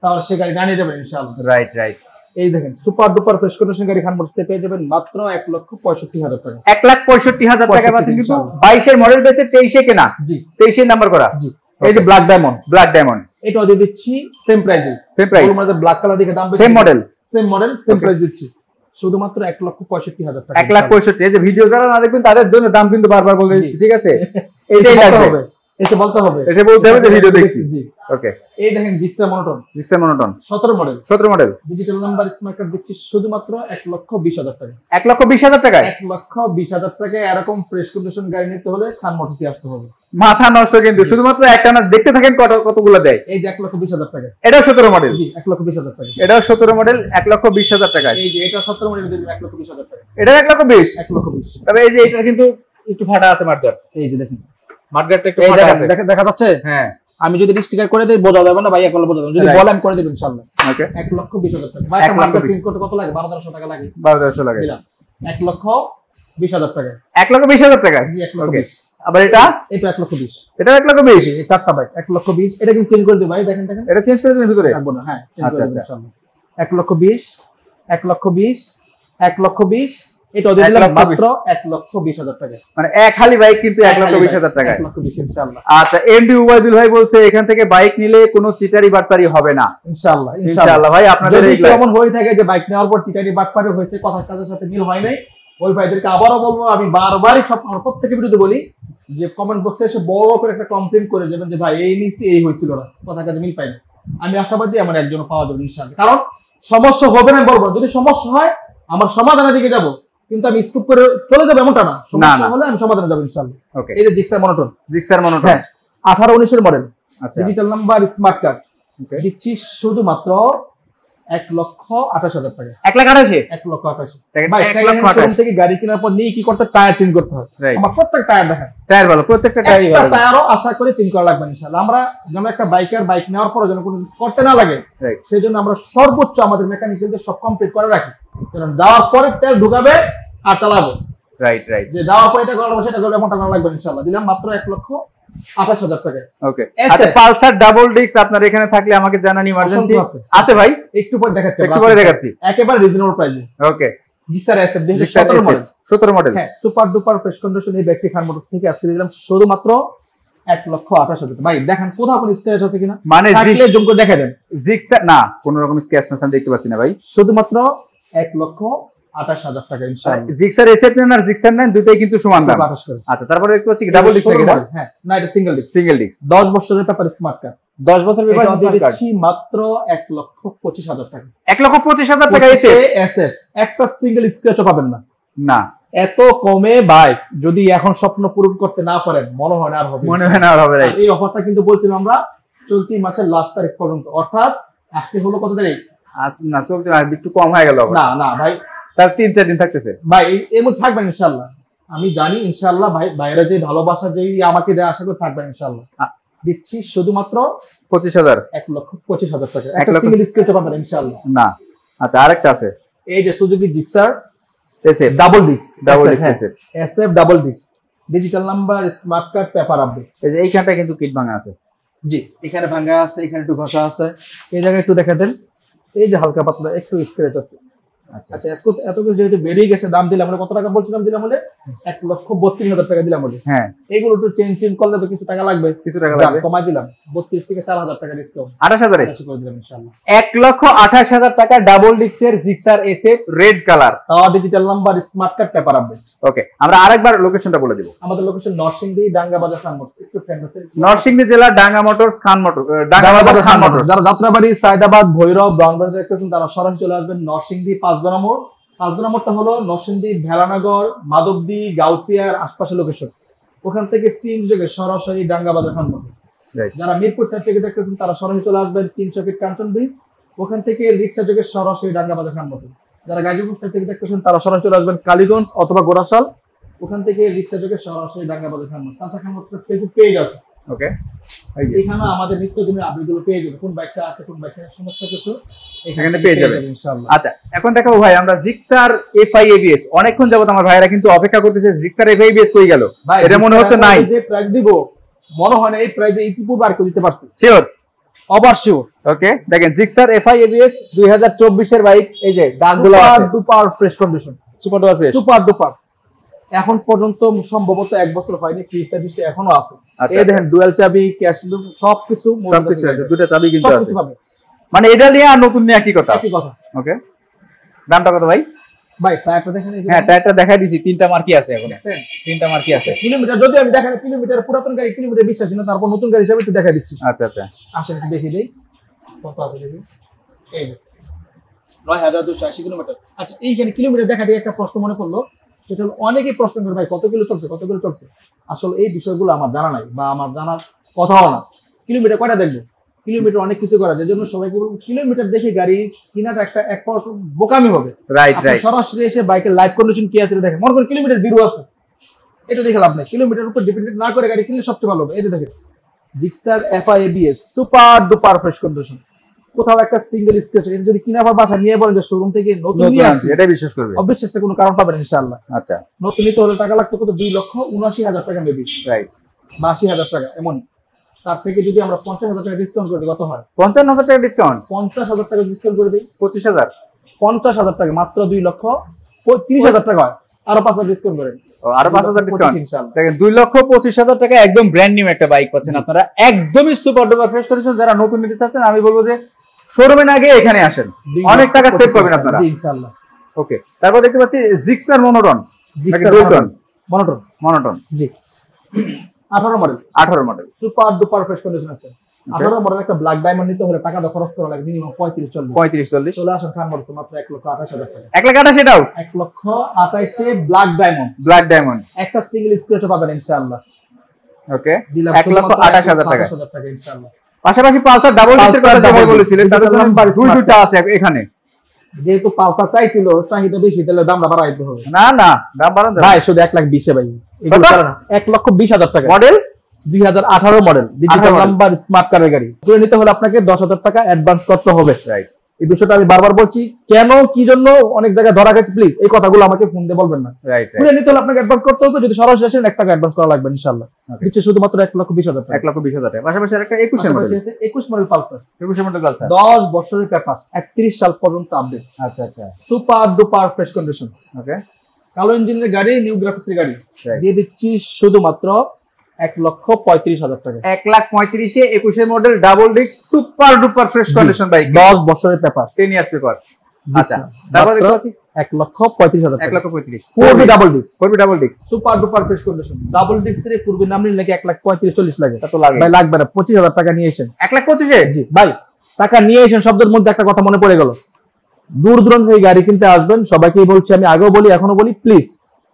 [SPEAKER 2] তাহলে সে গাড়ি নিয়ে যাবে ইনশাআল্লাহ। Right right. এই দেখেন সুপার ডুপার ফ্রেশ কন্ডিশন গাড়ি খান মোটরসে পেয়ে যাবেন মাত্র 1,65,000 টাকা। 1,65,000 টাকা পাচ্ছেন, কিন্তু 22 এর মডেল বেচে 23 এ কেনা। জি, 23 এর নাম্বার করা। জি, এই যে ব্ল্যাক ডায়মন্ড এটাও দিয়ে দিচ্ছি সেম প্রাইসে। সেম প্রাইস, মানে ব্ল্যাক কালার দেখে দাম বেশি, সেম মডেল সেম প্রাইস দিচ্ছি শুধুমাত্র 1,65,000 টাকা। 1,65,000। এই যে ভিডিও যারা না দেখবেন তাদের জন্য দাম কিন্তু বারবার বলে দিচ্ছি, ঠিক আছে? এটাই লাগবে, এটা বলতে হবে যে ভিডিও দেখছি। জি, ওকে। এই দেখেন Gixxer monotone 17 model digital number smart card দিচ্ছি শুধুমাত্র 1,20,000 টাকা। 1,20,000 টাকায়? 1,20,000 টাকায় এরকম ফ্রেশ কন্ডিশন গাড়ি নিতে হলে খান মোটরসে আসতে হবে। মাথা নষ্ট কিন্তু, শুধুমাত্র একটা না, দেখতে থাকেন কতগুলো দেয়। এই যে 1,20,000 টাকা, এটাও 17 মডেল। জি, 1,20,000 টাকা। এটাও 17 মডেল, 1,20,000 টাকা। এই যে এটা 17 মডেল, 1,20,000 টাকা। এটা 1,20,000। তবে এই যে এটা কিন্তু একটু ফাটা আছে মার্কার। এই যে দেখেন মার্কারটা একটু ফাটা আছে, দেখা যাচ্ছে? হ্যাঁ, আমি যদি স্টিকার করে দেই বোঝা যাবে না ভাই, একবার বোঝা যাবে। যদি বলেন করে দেব ইনশাআল্লাহ। ওকে, 1,20,000 টাকা। ভাই একটা মার্কার প্রিন্ট করতে কত লাগে? 12,000 টাকা লাগে। 12,000 লাগে। 1,20,000 টাকা। 1,20,000 টাকা। জি, 1,20,000। আবার এটা 1,20,000। এটা 1,20,000। এই চারটা ভাই 1,20,000। এটা কিন্তু চেঞ্জ করে দিই ভাই, দেখেন এটা চেঞ্জ করে দিবেন ভিতরে রাখবো না। হ্যাঁ, আচ্ছা আচ্ছা, ইনশাআল্লাহ। 1,20,000 1,20,000 এটা দিয়ে দিলাম মাত্র 1,20,000 টাকা। মানে এক খালি বাইক কিন্তু 1,20,000 টাকা। 1,20,000 ইনশাআল্লাহ। আচ্ছা, এমডি উবাইদুল ভাই বলছে এখান থেকে বাইক নিলে কোনো চিটারি বাটপারি হবে না ইনশাআল্লাহ। ইনশাআল্লাহ ভাই, আপনাদের এই কেমন হয়ে থাকে যে বাইক নেওয়ার পর চিটারি বাটপারি হয়েছে, কথার কাজের সাথে মিল হয় নাই, ওই ভাইদেরকে আবারও বলবো, আমি বারবারই সব প্রত্যেকের বিরুদ্ধে বলি যে কমেন্ট বক্সে এসে বড় করে একটা কমপ্লেইন করে যাবেন যে ভাই এই নিচে এই হয়েছিল না, কথার কাজে মিল পাই না। আমি আশাবাদী এমন একজন পাওয়া যাবে ইনশাআল্লাহ, কারণ সমস্যা হবে না বলবো। যদি সমস্যা হয় আমার সমাধানের দিকে যাব, কিন্তু আমি স্কুপ করে চলে যাবো এমনটা না। সমস্যা হলে আমি সমাধানে যাবো ইনশাআল্লাহ। ওকে, এই যে জিক্সার মনোটন 18-19 এর মডেল। আচ্ছা, ডিজিটাল নাম্বার স্মার্ট কার্ড দিচ্ছি শুধুমাত্র 1,28,000 টাকা। 1,28,000। 1,28,000 ভাই, সেকেন্ড শোরুম থেকে গাড়ি কেনার পর নিয়ে কি করতে, টায়ার চেঞ্জ করতে হয়। আমার প্রত্যেক টায়ার দেখেন, টায়ার ভালো, প্রত্যেকটা টায়ারই ভালো। টায়ারও আশা করে চেঞ্জ করা লাগবে ইনশাআল্লাহ। আমরা যেন একটা বাইকার বাইক নেওয়ার পর যেন কোনো কিছু করতে না লাগে, সেজন্য আমরা সর্বোচ্চ আমাদের মেকানিক্যালদের সব কমপ্লিট করে রাখি। কারণ যাওয়ার পরে তেল ঢুকাবে আর চালাবে,
[SPEAKER 1] রাইট রাইট,
[SPEAKER 2] যে যাওয়ার পরে এটা করবো সেটা করবো এমনটা করা লাগবে ইনশাআল্লাহ। দিলাম মাত্র 1,28,000 টাকা।
[SPEAKER 1] ওকে, আচ্ছা পালসার ডাবল ডিস্ক আপনার এখানে থাকলে আমাকে জানান, ইমার্জেন্সি আছে ভাই?
[SPEAKER 2] একটু পরে দেখাচ্ছি,
[SPEAKER 1] একটু পরে দেখাচ্ছি,
[SPEAKER 2] একেবারে রিজনেবল প্রাইসে।
[SPEAKER 1] ওকে,
[SPEAKER 2] জিক্সার SF 2017 মডেল,
[SPEAKER 1] 17 মডেল,
[SPEAKER 2] হ্যাঁ সুপার ডুপার ফ্রেশ কন্ডিশন। এই ব্যাগটি খান মোটরস থেকে আজকে দিলাম শুধুমাত্র 1,28,000 ভাই। দেখেন কোথাও কোনো স্ক্র্যাচ আছে কিনা,
[SPEAKER 1] মানে
[SPEAKER 2] থাকলে জুম করে দেখা দেন।
[SPEAKER 1] জিক্সার না, কোনো রকম স্ক্র্যাচ না দেখতে পাচ্ছি না ভাই,
[SPEAKER 2] শুধুমাত্র 1,28,000 টাকা ইনশাআল্লাহ।
[SPEAKER 1] জিক্সার SF নেন আর জিক্সার নেন দুটোই কিন্তু সমান দাম। আচ্ছা, তারপরে দেখতে পাচ্ছি ডাবল ডিস্ক নাকি?
[SPEAKER 2] হ্যাঁ না, এটা সিঙ্গেল ডিস্ক।
[SPEAKER 1] সিঙ্গেল ডিস্ক,
[SPEAKER 2] 10 বছরের পেপার স্মার্ট কার্ড,
[SPEAKER 1] 10 বছর পেপার স্মার্ট কার্ড,
[SPEAKER 2] মাত্র 1,25,000 টাকা।
[SPEAKER 1] 1,25,000 টাকা
[SPEAKER 2] SF, একটা সিঙ্গেল স্ক্র্যাচও পাবেন না।
[SPEAKER 1] না,
[SPEAKER 2] এত কমে বাইক যদি এখন স্বপ্ন পূরণ করতে না পারেন, মনে হয় না আর হবে,
[SPEAKER 1] মনে হয় না আর হবে।
[SPEAKER 2] এই অফারটা কিন্তু বলছিলাম আমরা চলতি মাসের লাস্ট তারিখ পর্যন্ত, অর্থাৎ আজকে হলো কত তারিখ?
[SPEAKER 1] আজ না, চলতে একটু কম হয়ে গেল।
[SPEAKER 2] না না ভাই,
[SPEAKER 1] তার 3-4 দিন থাকতেছে ভাই,
[SPEAKER 2] এর মধ্যে থাকবেন ইনশাআল্লাহ। আমি জানি ইনশাআল্লাহ ভাই, বাইরে যে ভালোবাসা যে আমাকে দেয়া আশা করে থাকবেন ইনশাআল্লাহ। দিচ্ছি শুধুমাত্র
[SPEAKER 1] 25,000,
[SPEAKER 2] 1,25,000 টাকা। একটা সিঙ্গেল স্ক্র্যাচও পাবেন ইনশাআল্লাহ
[SPEAKER 1] না। আচ্ছা, আরেকটা আছে,
[SPEAKER 2] এই যে Suzuki Gixxer
[SPEAKER 1] SF
[SPEAKER 2] double disc, SF double disc, digital number, smart card, paper update. এই যে
[SPEAKER 1] এইখানটা কিন্তু কিট ভাঙা আছে।
[SPEAKER 2] জি, এখানে ভাঙা আছে, এখানে একটু ঘষা আছে, এই জায়গায় একটু দেখা দেন, এই যে হালকা পাতলা একটু স্ক্র্যাচ আছে। আচ্ছা, এত কিছু যেহেতু বেরিয়ে গেছে, দাম দিলাম আমরা কত টাকা বলছিলাম, দিলাম বলে 1,32,000 টাকা দিলাম বলে।
[SPEAKER 1] হ্যাঁ,
[SPEAKER 2] এগুলো একটু চেঞ্জ করলে তো কিছু টাকা লাগবে, কমাই দিলাম 32 থেকে 4,000 টাকা ডিসকাউন্ট,
[SPEAKER 1] 28,000
[SPEAKER 2] করে দিলাম ইনশাআল্লাহ।
[SPEAKER 1] 1,28,000 টাকা ডাবল ডিস্কের জিক্সার SF রেড কালার,
[SPEAKER 2] তাও digital number, smart card, paper update.
[SPEAKER 1] Okay, আমরা আরেকবার লোকেশনটা বলে দিব।
[SPEAKER 2] আমাদের লোকেশন নরসিংদী, ডাঙ্গা বাজার, খান মোটরস। একটু ফ্রেন্ড আছে,
[SPEAKER 1] নরসিংদী জেলা ডাঙ্গা মোটরস, খান মোটর, ডাঙ্গা বাজার খান মোটরস।
[SPEAKER 2] যারা যাত্রাবাড়ি, সায়দাবাদ, ভৈরব, ব্রাউনবাড়ি দেখতেছেন তারা সরাসরি চলে আসবেন নরসিংদী 5 মোড়। 5 মোড়টা হলো নরসিংদী, ভেলানগর, মাধবদী, গাউসিয়ার আশপাশের লোকেশন। ওখান থেকে সিএনজি যোগে সরাসরি ডাঙ্গা বাজার, খান মোটর। যারা মিরপুর সাইড থেকে দেখতেছেন তারা সরাসরি চলে আসবেন 300 ফিট কাঞ্চন ব্রিজ, ওখান থেকে রিক্সা যোগে সরাসরি ডাঙ্গা বাজার, খান মোটর। যারা গাজীপুর সাইড থেকে দেখতেছেন তারা সরাসরি চলে আসবেন কালীগঞ্জ অথবা গোড়াশাল, ওখান থেকে রিক্সা যোগে সরাসরি ডাঙ্গা বাজার, খান মোটর। তাছাড়া খান মোটর ফেসবুক পেজ আছে,
[SPEAKER 1] ওকে,
[SPEAKER 2] এখানে আমাদের নিত্যদিনের আপডেটগুলো পেয়ে যাবে, কোন বাইকটা আছে, কোন বাইকটা সমস্ত কিছু
[SPEAKER 1] এখানে পেয়ে যাবে ইনশাআল্লাহ। আচ্ছা, এখন দেখাবো ভাই আমরা জিক্সার FI ABS। অনেকক্ষণ যাবত আমার ভাইরা কিন্তু অপেক্ষা করতেছে, জিক্সার FI ABS কই গেল? এটা মনে হচ্ছে নাই,
[SPEAKER 2] যে প্রাইস দিব মনে হয় না এই প্রাইসে ইতিপূর্বে আর কেউ দিতে পারছে।
[SPEAKER 1] শিওর,
[SPEAKER 2] অবশ্যই।
[SPEAKER 1] ওকে, দেখেন জিক্সার FI ABS 2024 এর বাইক, এই যে দাগগুলো আছে,
[SPEAKER 2] super duper fresh condition,
[SPEAKER 1] super duper fresh,
[SPEAKER 2] super duper. এখন পর্যন্ত সম্ভবত 1 বছর হয়নি, ফ্রি সার্ভিসটা এখনো আছে। এই দেখেন ডুয়াল চাবি, ক্যাশ সবকিছু
[SPEAKER 1] আছে, দুটো চাবি কিন্তু আছে,
[SPEAKER 2] পাবে।
[SPEAKER 1] মানে এটা নিয়ে আর নতুন নিয়ে একই কথা। ওকে, দামটা কত ভাই?
[SPEAKER 2] ভাই টায়ারটা দেখেন,
[SPEAKER 1] হ্যাঁ টায়ারটা দেখাই দিছি, 3টা মার্কি আছে, এখন 3টা মার্কি আছে।
[SPEAKER 2] কিলোমিটার যদি আমি দেখাই, কিলোমিটার পুরাতন গাড়ি কিলোমিটার বিশ্বাস না, তারপর নতুন গাড়ি হিসাবে একটু দেখাই দিচ্ছি।
[SPEAKER 1] আচ্ছা আচ্ছা,
[SPEAKER 2] আসেন একটু দেখিয়ে দেই কত আছে, দেখি এই 9,280 কিলোমিটার। আচ্ছা, এইখানে কিলোমিটার দেখা দিয়ে একটা প্রশ্ন মনে পড়লো, সেটা হলো অনেকেই প্রশ্ন করে ভাই কত কিলো চলছে, কত কিলো চলছে। আসলে এই বিষয়গুলো আমার জানা নাই বা আমার জানার কথাও না। কিলোমিটার কয়টা দেখবো, কিলোমিটার অনেক কিছু করা যায়, জন্য সবাইকে বলবো কিলোমিটার দেখে গাড়ি কিনাটা এক বোকামি হবে।
[SPEAKER 1] রাইট রাইট,
[SPEAKER 2] সরাসরি এসে বাইকের লাইফ কন্ডিশন কি আছে দেখেন, মনে করেন কিলোমিটার 0 আছে, এটা দেখে লাভ নাই। কিলোমিটার উপর ডিপেন্ডেন্ট না করে গাড়ি কিনলে সবচেয়ে ভালো হবে। এটা দেখেন Gixxer FI ABS super duper fresh condition, কোথাও একটা সিঙ্গেল স্ক্র্যাচ। এটা যদি কিনা আবার বাসা নিয়ে বলেন যে শোরুম থেকে নতুন নিয়ে আসছে,
[SPEAKER 1] এটা বিশ্বাস করবে,
[SPEAKER 2] অবিশ্বাসের কোনো কারণ পাবেন ইনশাআল্লাহ।
[SPEAKER 1] আচ্ছা,
[SPEAKER 2] নতুন নিতে হলে টাকা লাগতো কত, 2,79,000 টাকা মেবি,
[SPEAKER 1] রাইট,
[SPEAKER 2] বা 80,000 টাকা এমন। তার থেকে যদি আমরা 50,000 টাকা ডিসকাউন্ট করে দিই কত হয়?
[SPEAKER 1] 55,000 টাকা ডিসকাউন্ট,
[SPEAKER 2] 50,000 টাকা ডিসকাউন্ট করে দিই,
[SPEAKER 1] 25,000,
[SPEAKER 2] 50,000 টাকা মাত্র 2,30,000 টাকা হয়, আরো 5,000 ডিসকাউন্ট করে,
[SPEAKER 1] আরো 5,000 ডিসকাউন্ট ইনশাআল্লাহ। দেখেন 2,25,000 টাকা একদম ব্র্যান্ড নিউ একটা বাইক পাচ্ছেন আপনারা, একদমই সুপার ডুপার ফ্রেশ কন্ডিশন। যারা নতুন নিতে চাচ্ছেন আমি বলবো যে শোরুমে না গিয়ে এখানে আসেন, অনেক টাকা সেভ করবেন আপনারা
[SPEAKER 2] ইনশাআল্লাহ।
[SPEAKER 1] ওকে, তারপর দেখতে পাচ্ছি জিক্সার মনোটন, মনোটন
[SPEAKER 2] জি 18 model super duper fresh condition আছে। 18 মডেল একটা ব্ল্যাক ডায়মন্ড নিতে হলে টাকা দাও খরচ করা লাগে মিনিমাম 35-40। চলে আসেন খান মোটরস মাত্র 1,28,000 টাকা।
[SPEAKER 1] 1,28,000 সেটাও
[SPEAKER 2] 1,28,000 ব্ল্যাক ডায়মন্ড একটা সিঙ্গেল স্ক্র্যাচ পাবেন ইনশাআল্লাহ।
[SPEAKER 1] ওকে,
[SPEAKER 2] দিলাম
[SPEAKER 1] 1,28,000 টাকা
[SPEAKER 2] ইনশাআল্লাহ।
[SPEAKER 1] পাশাপাশি পালসার ডাবল ডিস্কের কথা যেটা বলেছিলেন তাদের জন্য দুইটা আছে এখানে,
[SPEAKER 2] যেহেতু পালসার চাইছিল চাহিদা বেশি, তাহলে দামটা বাড়াইতে হবে।
[SPEAKER 1] না না, দাম বাড়ানো
[SPEAKER 2] ভাই শুধু 1,20,000 ভাই, এগুলো কারণ 1,20,000 টাকা
[SPEAKER 1] model,
[SPEAKER 2] 2018 model digital number smart কার্ডের গাড়ি। করে নিতে হলে আপনাকে 10,000 টাকা অ্যাডভান্স করতে হবে।
[SPEAKER 1] রাইট,
[SPEAKER 2] এই বিষয়টা আমি বারবার বলছি, কেন কি জন্য অনেক জায়গায় ধরা গেছে, প্লিজ এই কথাগুলো আমাকে ফোন দিয়ে বলবেন না। খুলে নিতে হলে আপনাকে অ্যাডভান্স করতে হবে, যদি সরাসরি আসেন 1 টাকা অ্যাডভান্স করা লাগবে ইনশাআল্লাহ। দিচ্ছি শুধুমাত্র 1,20,000 টাকা।
[SPEAKER 1] 1,20,000 টাকা। পাশাপাশি আরেকটা 21 মডেল আছে,
[SPEAKER 2] 21 মডেল পালসার।
[SPEAKER 1] 21 মডেল পালসার
[SPEAKER 2] 10 বছরের পেপার, 31 সাল পর্যন্ত আপডেট।
[SPEAKER 1] আচ্ছা আচ্ছা,
[SPEAKER 2] সুপার ডুপার ফ্রেশ কন্ডিশন।
[SPEAKER 1] ওকে,
[SPEAKER 2] কালো ইঞ্জিনের গাড়ি, নিউ গ্রাফিক্সের গাড়ি, দিয়ে দিচ্ছি শুধুমাত্র 1,35,000 টাকা।
[SPEAKER 1] 1,35,000 এ 21 model double disc super duper fresh condition bike,
[SPEAKER 2] 10 বছরের পেপার,
[SPEAKER 1] 10 ইয়ার্স পেপার। আচ্ছা, তারপর দেখতে পাচ্ছি
[SPEAKER 2] 1,35,000 টাকা।
[SPEAKER 1] 1,35,000
[SPEAKER 2] 4B double disc,
[SPEAKER 1] 4B double disc
[SPEAKER 2] super duper fresh condition. Double ডিস্কের পূর্বে নাম নিলে নাকি 1,35,000-40 লাগে।
[SPEAKER 1] তা তো লাগে
[SPEAKER 2] ভাই, লাগবে না, 25,000 টাকা নিয়ে এসেন।
[SPEAKER 1] 1,25,000?
[SPEAKER 2] জি ভাই, টাকা নিয়ে এসেন। শব্দের মধ্যে একটা কথা মনে পড়ে গেল, দূর দূরান্ত থেকে গাড়ি কিনতে আসবেন, সবাইকেই বলছি, আমি আগেও বলি এখনো বলি, প্লিজ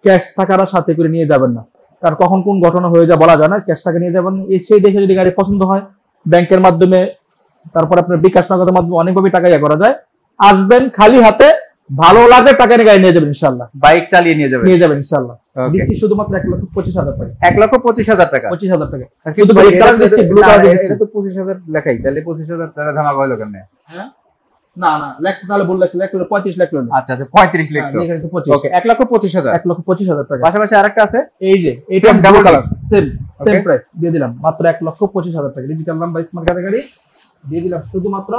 [SPEAKER 2] ক্যাশ টাকাটা সাথে করে নিয়ে যাবেন না, কারণ কখন কোন ঘটনা হয়ে যায় বলা যায় না। ক্যাশ টাকা নিয়ে যাবেন, এসে দেখে যদি গাড়ি পছন্দ হয় ব্যাংকের মাধ্যমে, তারপর আপনার বিকাশ নগদের মাধ্যমে অনেকভাবে টাকা ইয়ে করা যায়। আসবেন খালি হাতে, ভালো লাগে টাকা নিয়ে গাড়ি নিয়ে যাবেন ইনশাআল্লাহ, বাইক চালিয়ে নিয়ে যাবেন ইনশাআল্লাহ। দিচ্ছি শুধুমাত্র 1,25,000 টাকা।
[SPEAKER 1] 1,25,000 টাকা,
[SPEAKER 2] 25,000 টাকা।
[SPEAKER 1] শুধু ভাই কালার দিচ্ছি, ব্লু কালার দিচ্ছি। এটা তো 25,000 লেখাই, তাহলে 25,000 টাকা ধামাকা হলো কেন?
[SPEAKER 2] হ্যাঁ, না না, লেখ তাহলে বল, লেখ 35 লাখ।
[SPEAKER 1] আচ্ছা আচ্ছা, 35 লাখ তো। ওকে, 1,25,000।
[SPEAKER 2] 1,25,000 টাকা।
[SPEAKER 1] পাশাপাশি আরেকটা আছে,
[SPEAKER 2] এই যে এটা ডাবল কালার, সেম প্রাইস দিয়ে দিলাম মাত্র 1,25,000 টাকা। ডিজিটাল নাম্বার, স্মার্ট কার্ডের গাড়ি দিয়ে দিলাম শুধুমাত্র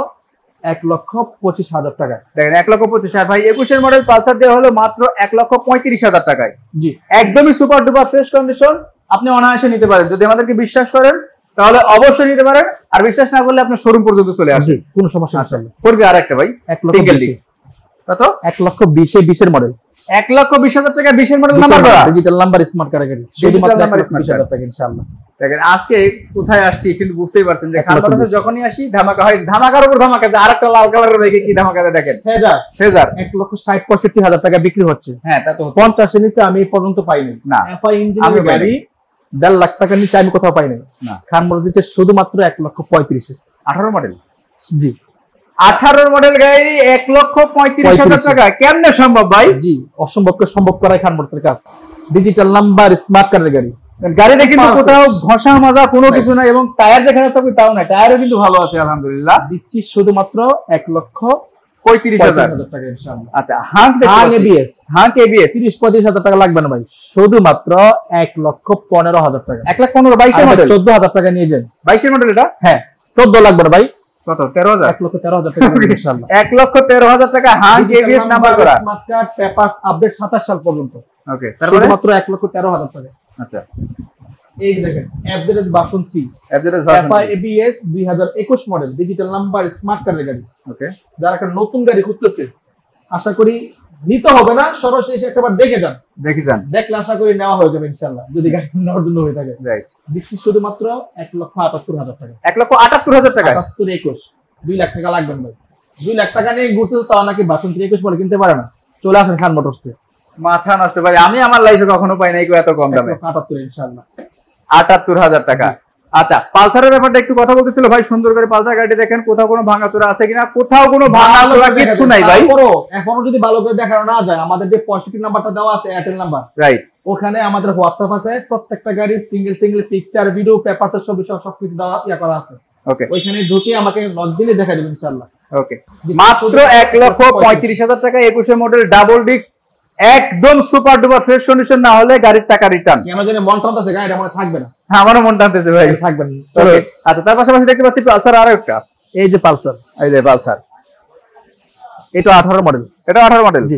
[SPEAKER 2] 1,25,000 টাকা।
[SPEAKER 1] দেখেন 1,25,000 ভাই, 21 মডেল পালসার দেওয়া হলো মাত্র 1,35,000 টাকায়।
[SPEAKER 2] জি,
[SPEAKER 1] একদমই সুপার ডুপার ফ্রেশ কন্ডিশন, আপনি অনায়াসে নিতে পারেন। যদি আমাদেরকে বিশ্বাস করেন তাহলে অবশ্যই নিতে পারেন, আর বিশ্বাস না করলে আপনি শোরুম পর্যন্ত চলে আসেন,
[SPEAKER 2] কোনো সমস্যা নেই।
[SPEAKER 1] করবে আরেকটা ভাই, সিঙ্গেল ডিস্ক, কত?
[SPEAKER 2] 1,20,000 মডেল,
[SPEAKER 1] 1,20,000 টাকা, 20 মডেল নাম্বার করা,
[SPEAKER 2] ডিজিটাল নাম্বার, স্মার্ট কার্ডের গাড়ি, শুধুমাত্র 1,20,000 টাকা ইনশাআল্লাহ।
[SPEAKER 1] দেখেন আজকে কোথায় আসছি কিন্তু বুঝতেই পারছেন যে খান বাজারে যখনই আসি ধামাকা হয়, ধামাকার উপর ধামাকা। আরেকটা লাল কালারের বাইকে কি ধামাকা দেয় দেখেন, ফেজার
[SPEAKER 2] 1,60,65,000 টাকা বিক্রি হচ্ছে।
[SPEAKER 1] হ্যাঁ, তা তো
[SPEAKER 2] 50 এর নিচে আমি এই পর্যন্ত পাইনি না। এফআই ইঞ্জিনের গাড়ি 1.5 লাখ টাকার নিচে আমি কোথাও পাইনি না। খান মডেল দিচ্ছে শুধুমাত্র 1,35,000।
[SPEAKER 1] 18 মডেল,
[SPEAKER 2] জি
[SPEAKER 1] 18 মডেল গাড়ি 1,35,000 টাকা, কেমনে সম্ভব ভাই?
[SPEAKER 2] জি, অসম্ভবকে সম্ভব করাই খান মডেলের কাজ। ডিজিটাল নাম্বার, স্মার্ট কার্ডের গাড়ি,
[SPEAKER 1] গাড়িতে কিন্তু কোথাও ঘষা মাজা কোনো কিছু নাই, এবং টায়ার যেখানে থাকবে তাও না, টায়ারও কিন্তু ভালো আছে আলহামদুলিল্লাহ।
[SPEAKER 2] দিচ্ছি শুধুমাত্র 1,35,000 টাকা ইনশাআল্লাহ।
[SPEAKER 1] আচ্ছা, হাং এবিএস,
[SPEAKER 2] 30-35,000 টাকা লাগবে না ভাই, শুধুমাত্র 1,15,000 টাকা।
[SPEAKER 1] 1,15,000 22 মডেল,
[SPEAKER 2] 14,000 টাকা নিয়ে যান।
[SPEAKER 1] 22 মডেল এটা?
[SPEAKER 2] হ্যাঁ, 14 লাগবে না ভাই,
[SPEAKER 1] কত? 13,000।
[SPEAKER 2] 1,13,000 টাকা ইনশাআল্লাহ।
[SPEAKER 1] 1,13,000 টাকা, হাং এবিএস নাম্বার করা,
[SPEAKER 2] স্মার্ট কার্ড, পেপারস আপডেট 27 সাল পর্যন্ত।
[SPEAKER 1] ওকে, তারপরে
[SPEAKER 2] মাত্র 1,13,000 টাকা।
[SPEAKER 1] আচ্ছা,
[SPEAKER 2] এই দেখেন FZS version 3,
[SPEAKER 1] FZS version
[SPEAKER 2] ABS 2021 model, digital number, smart কার্ডের গাড়ি।
[SPEAKER 1] ওকে,
[SPEAKER 2] যারা একটা নতুন গাড়ি খুঁজতেছে, আশা করি নিতে হবে না, সরাসরি এসে একবার দেখে যান, দেখলে আশা করি নেওয়া হয়ে যাবে ইনশাআল্লাহ, যদি গাড়ি নেওয়ার জন্য হয়ে থাকে। রাইট, দিচ্ছি শুধুমাত্র 1,78,000 টাকা।
[SPEAKER 1] 1,78,000 টাকা,
[SPEAKER 2] 78-21, 2 লাখ টাকা লাগবে ভাই। 2 লাখ টাকা নিয়ে ঘুরতে তাও নাকি ভার্সন 3 21 মডেল কিনতে পারে না? চলে আসেন খান মোটরসে,
[SPEAKER 1] মাথা নষ্ট ভাই, আমি আমার লাইফে কখনো পাই নাই এত কম দামে।
[SPEAKER 2] 78 ইনশাআল্লাহ,
[SPEAKER 1] 78,000 টাকা। আচ্ছা, পালসারের ব্যাপারটা একটু কথা বলতেছিল ভাই, সুন্দর করে পালসার গাড়ি দেখেন, কোথাও কোনো ভাঙাচোরা আছে কিনা? কোথাও কোনো ভাঙাচোরা কিছু নাই ভাই।
[SPEAKER 2] এখনো যদি ভালো করে দেখানো না যায়, আমাদের যে 65 নাম্বারটা দেওয়া আছে এয়ারটেল নাম্বার, রাইট, ওখানে আমাদের হোয়াটসঅ্যাপ আছে, প্রত্যেকটা গাড়ির সিঙ্গেল পিকচার, ভিডিও, পেপারস সবকিছু দেওয়া ইয়া করা আছে। ওকে, ওইখানে ঢুকে আমাকে নক দিলে দেখা যাবে ইনশাআল্লাহ। ওকে,
[SPEAKER 1] মাত্র 1,35,000 টাকা, 21 মডেল ডাবল ডিস্ক, একদম সুপার ডুপার ফ্রেশ কন্ডিশন না হলে গাড়ির টাকা রিটার্ন।
[SPEAKER 2] কেন জানি মন টানতেছে, গাড়িটা মনে থাকবে না।
[SPEAKER 1] হ্যাঁ, আমারও মন টানতেছে ভাই, থাকবে না। আচ্ছা, তার পাশাপাশি দেখতে পাচ্ছি পালসার আরো একটা,
[SPEAKER 2] এই যে পালসার,
[SPEAKER 1] এই যে পালসার,
[SPEAKER 2] এটা 18 মডেল,
[SPEAKER 1] এটা 18 মডেল,
[SPEAKER 2] জি,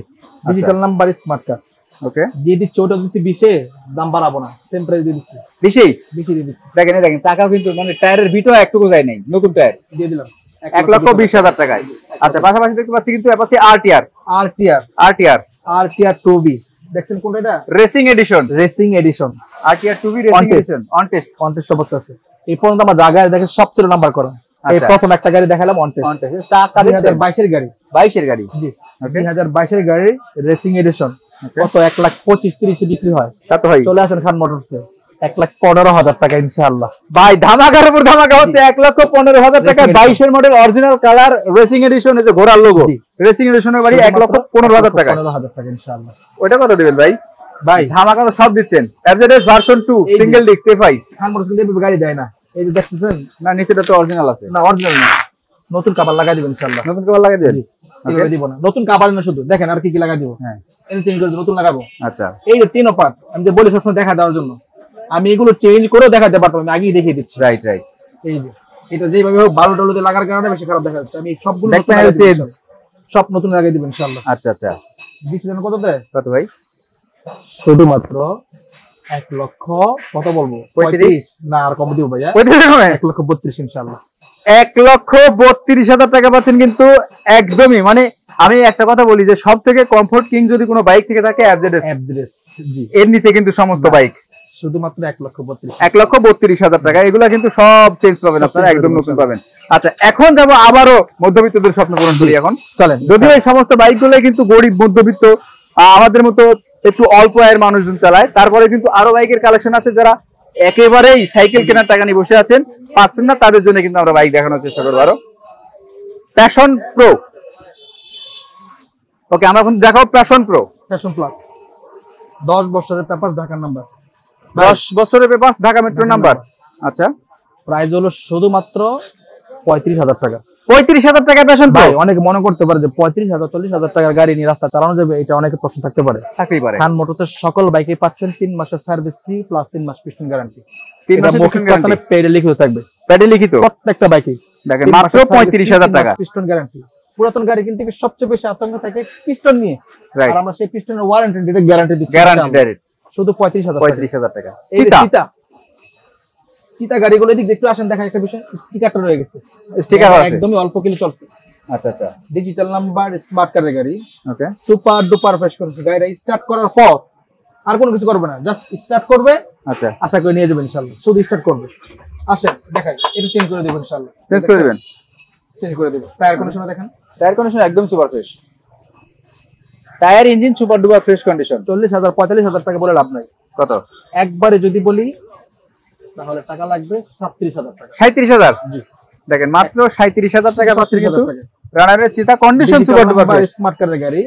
[SPEAKER 2] ডিজিটাল নাম্বার, স্মার্ট কার্ড।
[SPEAKER 1] ওকে,
[SPEAKER 2] দিয়ে দিচ্ছি, ওটা দিচ্ছি 20-এ, দাম বাড়াবো না, সেম প্রাইস দিয়ে দিচ্ছি,
[SPEAKER 1] 20-এই
[SPEAKER 2] দিয়ে দিচ্ছি।
[SPEAKER 1] দেখেন চাকাও কিন্তু মানে টায়ারের ভিটো একটুকু যায় নাই, নতুন টায়ার
[SPEAKER 2] দিয়ে দিলাম
[SPEAKER 1] 1,20,000 টাকায়। আচ্ছা, পাশাপাশি দেখতে পাচ্ছি কিন্তু অ্যাপাচি আরটিআর
[SPEAKER 2] 2B, দেখছেন কোনটা? এটা
[SPEAKER 1] racing addition
[SPEAKER 2] RTR
[SPEAKER 1] 2B racing addition, on test
[SPEAKER 2] অবস্থা আছে। এই পর্যন্ত আমার জায়গায় দেখে সবচেয়ে নাম্বার করা। এই প্রথম একটা গাড়ি দেখালাম অন টেস্ট, চাকা 2022 এর গাড়ি,
[SPEAKER 1] 22 এর গাড়ি,
[SPEAKER 2] জি, 2022 এর গাড়ি, রেসিং এডিশন। কত? 1,25,000-30 বিক্রি হয়। তা তো ভাই, চলে আসেন খান মোটরসে, 1,15,000 টাকা ইনশাআল্লাহ।
[SPEAKER 1] ভাই ধামাকার উপর ধামাকা হচ্ছে, 1,15,000 টাকা, 22 এর model, original colour, racing addition, এই যে ঘোড়ার লোগো, রেসিং এডিশনের বাড়ি 1,15,000 টাকা,
[SPEAKER 2] 15,000 টাকা ইনশাআল্লাহ।
[SPEAKER 1] ওটা কত দিবেন ভাই? ভাই ধামাকা তো সব দিচ্ছেন। FZS version 2 single disc FI,
[SPEAKER 2] Khan motors কিন্তু গাড়ি দেয় না, এই যে দেখতেছেন
[SPEAKER 1] না, নিচেটা তো অরিজিনাল আছে।
[SPEAKER 2] না, অরিজিনাল না, নতুন কভার লাগাই দিবেন ইনশাআল্লাহ।
[SPEAKER 1] নতুন কভার লাগাই দিবেন?
[SPEAKER 2] এইভাবে দিব না, নতুন কভার না, শুধু দেখেন আর কি কি লাগাই দিব।
[SPEAKER 1] হ্যাঁ,
[SPEAKER 2] এটা চেঞ্জ করে নতুন লাগাবো।
[SPEAKER 1] আচ্ছা,
[SPEAKER 2] এই যে 3 পার্ট আমি যে বলি সবসময় দেখা দেওয়ার জন্য, আমি এগুলো চেঞ্জ করেও দেখাতে পারতাম, আমি আগেই দেখিয়ে দিচ্ছি।
[SPEAKER 1] Right right.
[SPEAKER 2] এই যে এটা যেভাবে হোক 12 টলুতে লাগার কারণে বেশি খারাপ দেখা যাচ্ছে, আমি সবগুলো
[SPEAKER 1] ব্যাক প্যানেল চেঞ্জ
[SPEAKER 2] সব নতুন লাগাই দিব ইনশাআল্লাহ।
[SPEAKER 1] আচ্ছা আচ্ছা,
[SPEAKER 2] দিচ্ছেন কত দেয়?
[SPEAKER 1] কত ভাই?
[SPEAKER 2] শুধুমাত্র 1 লক্ষ কত বলবো, 35 না আর কম দিব ভাইয়া, 1,32,000 ইনশাআল্লাহ।
[SPEAKER 1] 1,32,000 টাকা পাচ্ছেন কিন্তু একদমই, মানে আমি একটা কথা বলি যে সব থেকে কমফোর্ট কিং যদি কোনো বাইক থেকে থাকে অ্যাভজেডএস,
[SPEAKER 2] জি
[SPEAKER 1] এর নিচে কিন্তু সমস্ত বাইক
[SPEAKER 2] শুধুমাত্র 1,32,000,
[SPEAKER 1] 1,32,000 টাকা। এগুলা কিন্তু সব চেঞ্জ পাবেন আপনারা, একদম নতুন পাবেন। আচ্ছা, এখন যাবো আবারও মধ্যবিত্তদের স্বপ্ন পূরণ করি। এখন
[SPEAKER 2] চলেন,
[SPEAKER 1] যদিও এই সমস্ত বাইকগুলো কিন্তু গরিব মধ্যবিত্ত আমাদের মতো একটু অল্প আয়ের মানুষজন চালায়, তারপরে কিন্তু আরো বাইকের কালেকশন আছে যারা একেবারেই সাইকেল কেনার টাকা নিয়ে বসে আছেন, পাচ্ছেন না, তাদের জন্য কিন্তু আমরা বাইক দেখানোর চেষ্টা করবো। আরো প্যাশন প্রো, ওকে আমরা এখন দেখাবো প্যাশন প্রো,
[SPEAKER 2] প্যাশন প্লাস 10 বছরের পেপার, ঢাকার নাম্বার,
[SPEAKER 1] 10 বছরের পেপার, ঢাকা মেট্রো নাম্বার। আচ্ছা,
[SPEAKER 2] প্রাইস হলো শুধুমাত্র 35,000 টাকা।
[SPEAKER 1] 35,000 টাকা প্যাশন প্রো।
[SPEAKER 2] অনেকে মনে করতে পারে যে 35,000 40,000 টাকার গাড়ি নিয়ে রাস্তা চালানো যাবে, এটা অনেকের প্রশ্ন থাকতে পারে,
[SPEAKER 1] থাকতেই পারে।
[SPEAKER 2] খান মোটরসের সকল বাইকে পাচ্ছেন 3 মাসের সার্ভিস ফ্রি প্লাস 3 মাস পিস্টন গ্যারান্টি।
[SPEAKER 1] 3 মাসের পিস্টন গ্যারান্টি
[SPEAKER 2] পেডে লিখিত থাকবে,
[SPEAKER 1] পেডে লিখিত
[SPEAKER 2] প্রত্যেকটা বাইকে।
[SPEAKER 1] দেখেন মাত্র 35,000 টাকা
[SPEAKER 2] পিস্টন গ্যারান্টি। পুরাতন গাড়ি কিনতে গিয়ে সবচেয়ে বেশি আতঙ্ক থাকে পিস্টন নিয়ে, আর আমরা সেই পিস্টনের ওয়ারেন্টি গ্যারান্টি দিচ্ছি,
[SPEAKER 1] গ্যারান্টি ডাইরেক্ট
[SPEAKER 2] শুধু 35,000
[SPEAKER 1] টাকা।
[SPEAKER 2] চিতা চিতা গাড়িগুলো এদিকে একটু আসেন, দেখা একটা বিষয়, স্টিকারটা রয়ে গেছে,
[SPEAKER 1] স্টিকার আছে
[SPEAKER 2] একদমই অল্প কিলো চলছে।
[SPEAKER 1] আচ্ছা আচ্ছা,
[SPEAKER 2] ডিজিটাল নাম্বার, স্মার্ট কার্ডের গাড়ি,
[SPEAKER 1] ওকে,
[SPEAKER 2] সুপার ডুপার ফ্রেশ কন্ডিশন। গাড়িটা স্টার্ট করার পর আর কোনো কিছু করবে না, জাস্ট স্টার্ট করবে।
[SPEAKER 1] আচ্ছা,
[SPEAKER 2] আশা করে নিয়ে যাবেন ইনশাআল্লাহ, শুধু স্টার্ট করবে। আসেন দেখাই, এটা চেঞ্জ করে দেবেন ইনশাআল্লাহ,
[SPEAKER 1] চেঞ্জ করে দিবেন,
[SPEAKER 2] চেঞ্জ করে দেবেন। টায়ার কন্ডিশন দেখেন,
[SPEAKER 1] টায়ার কন্ডিশন একদম super fresh, tyre engine super duper fresh condition.
[SPEAKER 2] 40,000 45,000 টাকা বলে লাভ নাই।
[SPEAKER 1] কত?
[SPEAKER 2] একবারে যদি বলি তাহলে টাকা লাগবে 37,000 টাকা।
[SPEAKER 1] 37,000?
[SPEAKER 2] জি,
[SPEAKER 1] দেখেন মাত্র 37,000 টাকা পাচ্ছেন কিন্তু রানারের চিতা condition super duper fresh
[SPEAKER 2] smart কারের গাড়ি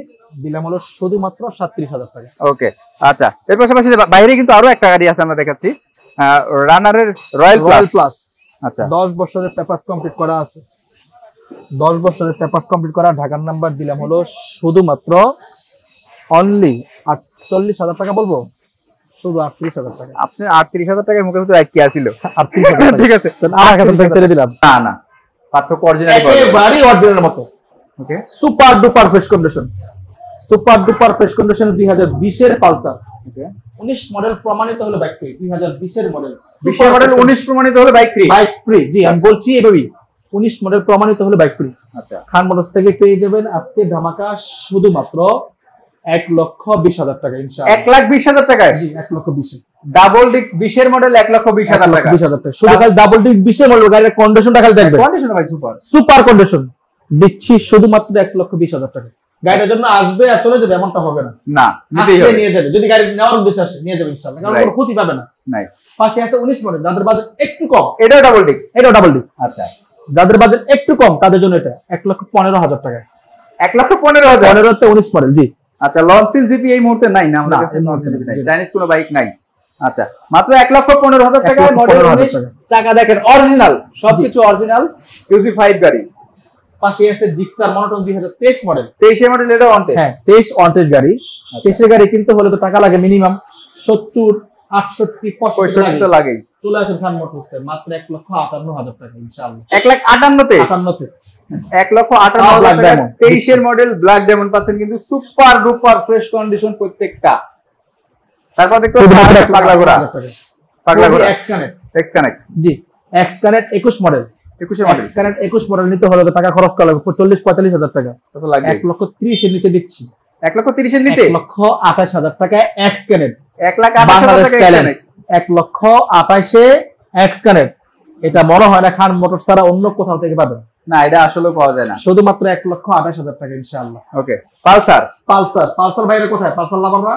[SPEAKER 2] দিলাম হলো শুধুমাত্র 37,000 টাকা।
[SPEAKER 1] ওকে, আচ্ছা, এর পাশাপাশি বাইরে কিন্তু আরো একটা গাড়ি আছে আমরা দেখাচ্ছি, রানারের রয়্যাল প্লাস। আচ্ছা,
[SPEAKER 2] 10 বছরের পেপারস কমপ্লিট করা আছে, 10 বছরের পেপারস কমপ্লিট করা, ঢাকার নাম্বার দিলাম হলো শুধুমাত্র অনলি 48,000 টাকা। বলবো শুধু 38,000 টাকা।
[SPEAKER 1] আপনি 38,000 টাকার মুখে তো কি আছিল?
[SPEAKER 2] 38,000
[SPEAKER 1] ঠিক আছে,
[SPEAKER 2] আর টাকা ছেড়ে দিলাম।
[SPEAKER 1] না না, পার্থক্য অরিজিনাল,
[SPEAKER 2] একেবারে অরিজিনালের মতো।
[SPEAKER 1] Okay,
[SPEAKER 2] super duper fresh condition, super duper fresh condition 2020 এর পালসার।
[SPEAKER 1] ওকে,
[SPEAKER 2] 19 মডেল প্রমাণিত হলো বাইক ফ্রি। 2020 এর মডেল,
[SPEAKER 1] 20 এর মডেল 19 প্রমাণিত হলো বাইক ফ্রি।
[SPEAKER 2] বাইক ফ্রি, জি আমি বলছি এভাবেই, 19 মডেল প্রমাণিত হলো বাইক ফ্রি।
[SPEAKER 1] আচ্ছা,
[SPEAKER 2] খান মোটরস থেকে পেয়ে যাবেন আজকে ধামাকা শুধুমাত্র 1,20,000 টাকা ইনশাআল্লাহ।
[SPEAKER 1] 1,20,000 টাকায়?
[SPEAKER 2] জি, 1,20,000
[SPEAKER 1] ডাবল ডিস্ক 20 এর মডেল 1,20,000 টাকা।
[SPEAKER 2] 1,20,000 টাকা শুধু খালি ডাবল ডিস্ক 20 এর মডেল, গাড়ির কন্ডিশনটা খালি দেখবেন,
[SPEAKER 1] কন্ডিশন ভাই সুপার,
[SPEAKER 2] সুপার কন্ডিশন দিচ্ছি শুধুমাত্র 1,20,000 টাকা। গাড়িটার জন্য আসবে আর চলে যাবে এমনটা হবে না,
[SPEAKER 1] না নিতেই হবে,
[SPEAKER 2] নিয়ে যাবে। যদি গাড়ি নেওয়ার উদ্দেশ্য আসে নিয়ে যাবে ইনশাআল্লাহ, কারণ কোনো ক্ষতি পাবে না।
[SPEAKER 1] নাই,
[SPEAKER 2] পাশে আছে 19 মডেল, যাদের বাজেট একটু কম,
[SPEAKER 1] এটাও ডাবল ডিস্ক,
[SPEAKER 2] এটাও ডাবল ডিস্ক।
[SPEAKER 1] আচ্ছা,
[SPEAKER 2] যাদের বাজেট একটু কম তাদের জন্য এটা 1,15,000 টাকা।
[SPEAKER 1] 1,15,000?
[SPEAKER 2] 15 তে 19 মডেল, জি।
[SPEAKER 1] আচ্ছা, লঞ্চিল জিপি এই মুহূর্তে নাই না আমাদের কাছে, চাইনিজ কোনো বাইক নাই। আচ্ছা, মাত্র 1,15,000 টাকায় মডেল 19, চাকা দেখেন অরিজিনাল, সবকিছু অরিজিনাল, ইউজি5 গাড়ি।
[SPEAKER 2] পাশে আছে জিক্সার মনোটন 2023 মডেল,
[SPEAKER 1] 23 মডেল, এটা অনটেস্ট।
[SPEAKER 2] হ্যাঁ 23 অনটেস্ট গাড়ি। 23 গাড়ি কিনতে হলে তো টাকা লাগে মিনিমাম 70 68 65
[SPEAKER 1] তো লাগেই।
[SPEAKER 2] চলে আসেন খান মোটরসে মাত্র 1,58,000 টাকা ইনশাআল্লাহ।
[SPEAKER 1] 1,58,000 তে?
[SPEAKER 2] 58
[SPEAKER 1] 1,58,000 টাকা 23 এর মডেল ব্ল্যাক ডায়মন্ড পাচ্ছেন কিন্তু সুপার ডুপার ফ্রেশ কন্ডিশন প্রত্যেকটা। তারপর দেখতে পাগলা ঘোড়া, পাগলা ঘোড়া এক্স কানেক্ট,
[SPEAKER 2] জি X Connect 21 model,
[SPEAKER 1] 21 model,
[SPEAKER 2] X Connect 21 model নিতে হলে তো টাকা খরচ করা লাগবে 40-45,000 টাকা।
[SPEAKER 1] কত লাগবে?
[SPEAKER 2] 1,30,000 এর নিচে দিচ্ছি।
[SPEAKER 1] 1,30,000 এর নিচে?
[SPEAKER 2] 1,28,000 টাকা এক্স কানেক্ট,
[SPEAKER 1] 1,28,000 টাকা
[SPEAKER 2] চ্যালেঞ্জ। 1,28,000 এক্স কানেক্ট, এটা মনে হয় না খান মোটর ছাড়া অন্য কোথাও থেকে পাবেন
[SPEAKER 1] না, এটা আসলে পাওয়া যায় না,
[SPEAKER 2] শুধুমাত্র 1,28,000 টাকা ইনশাআল্লাহ।
[SPEAKER 1] ওকে, পালসার,
[SPEAKER 2] পালসার ভাইরা কোথায়? পালসার লাভাররা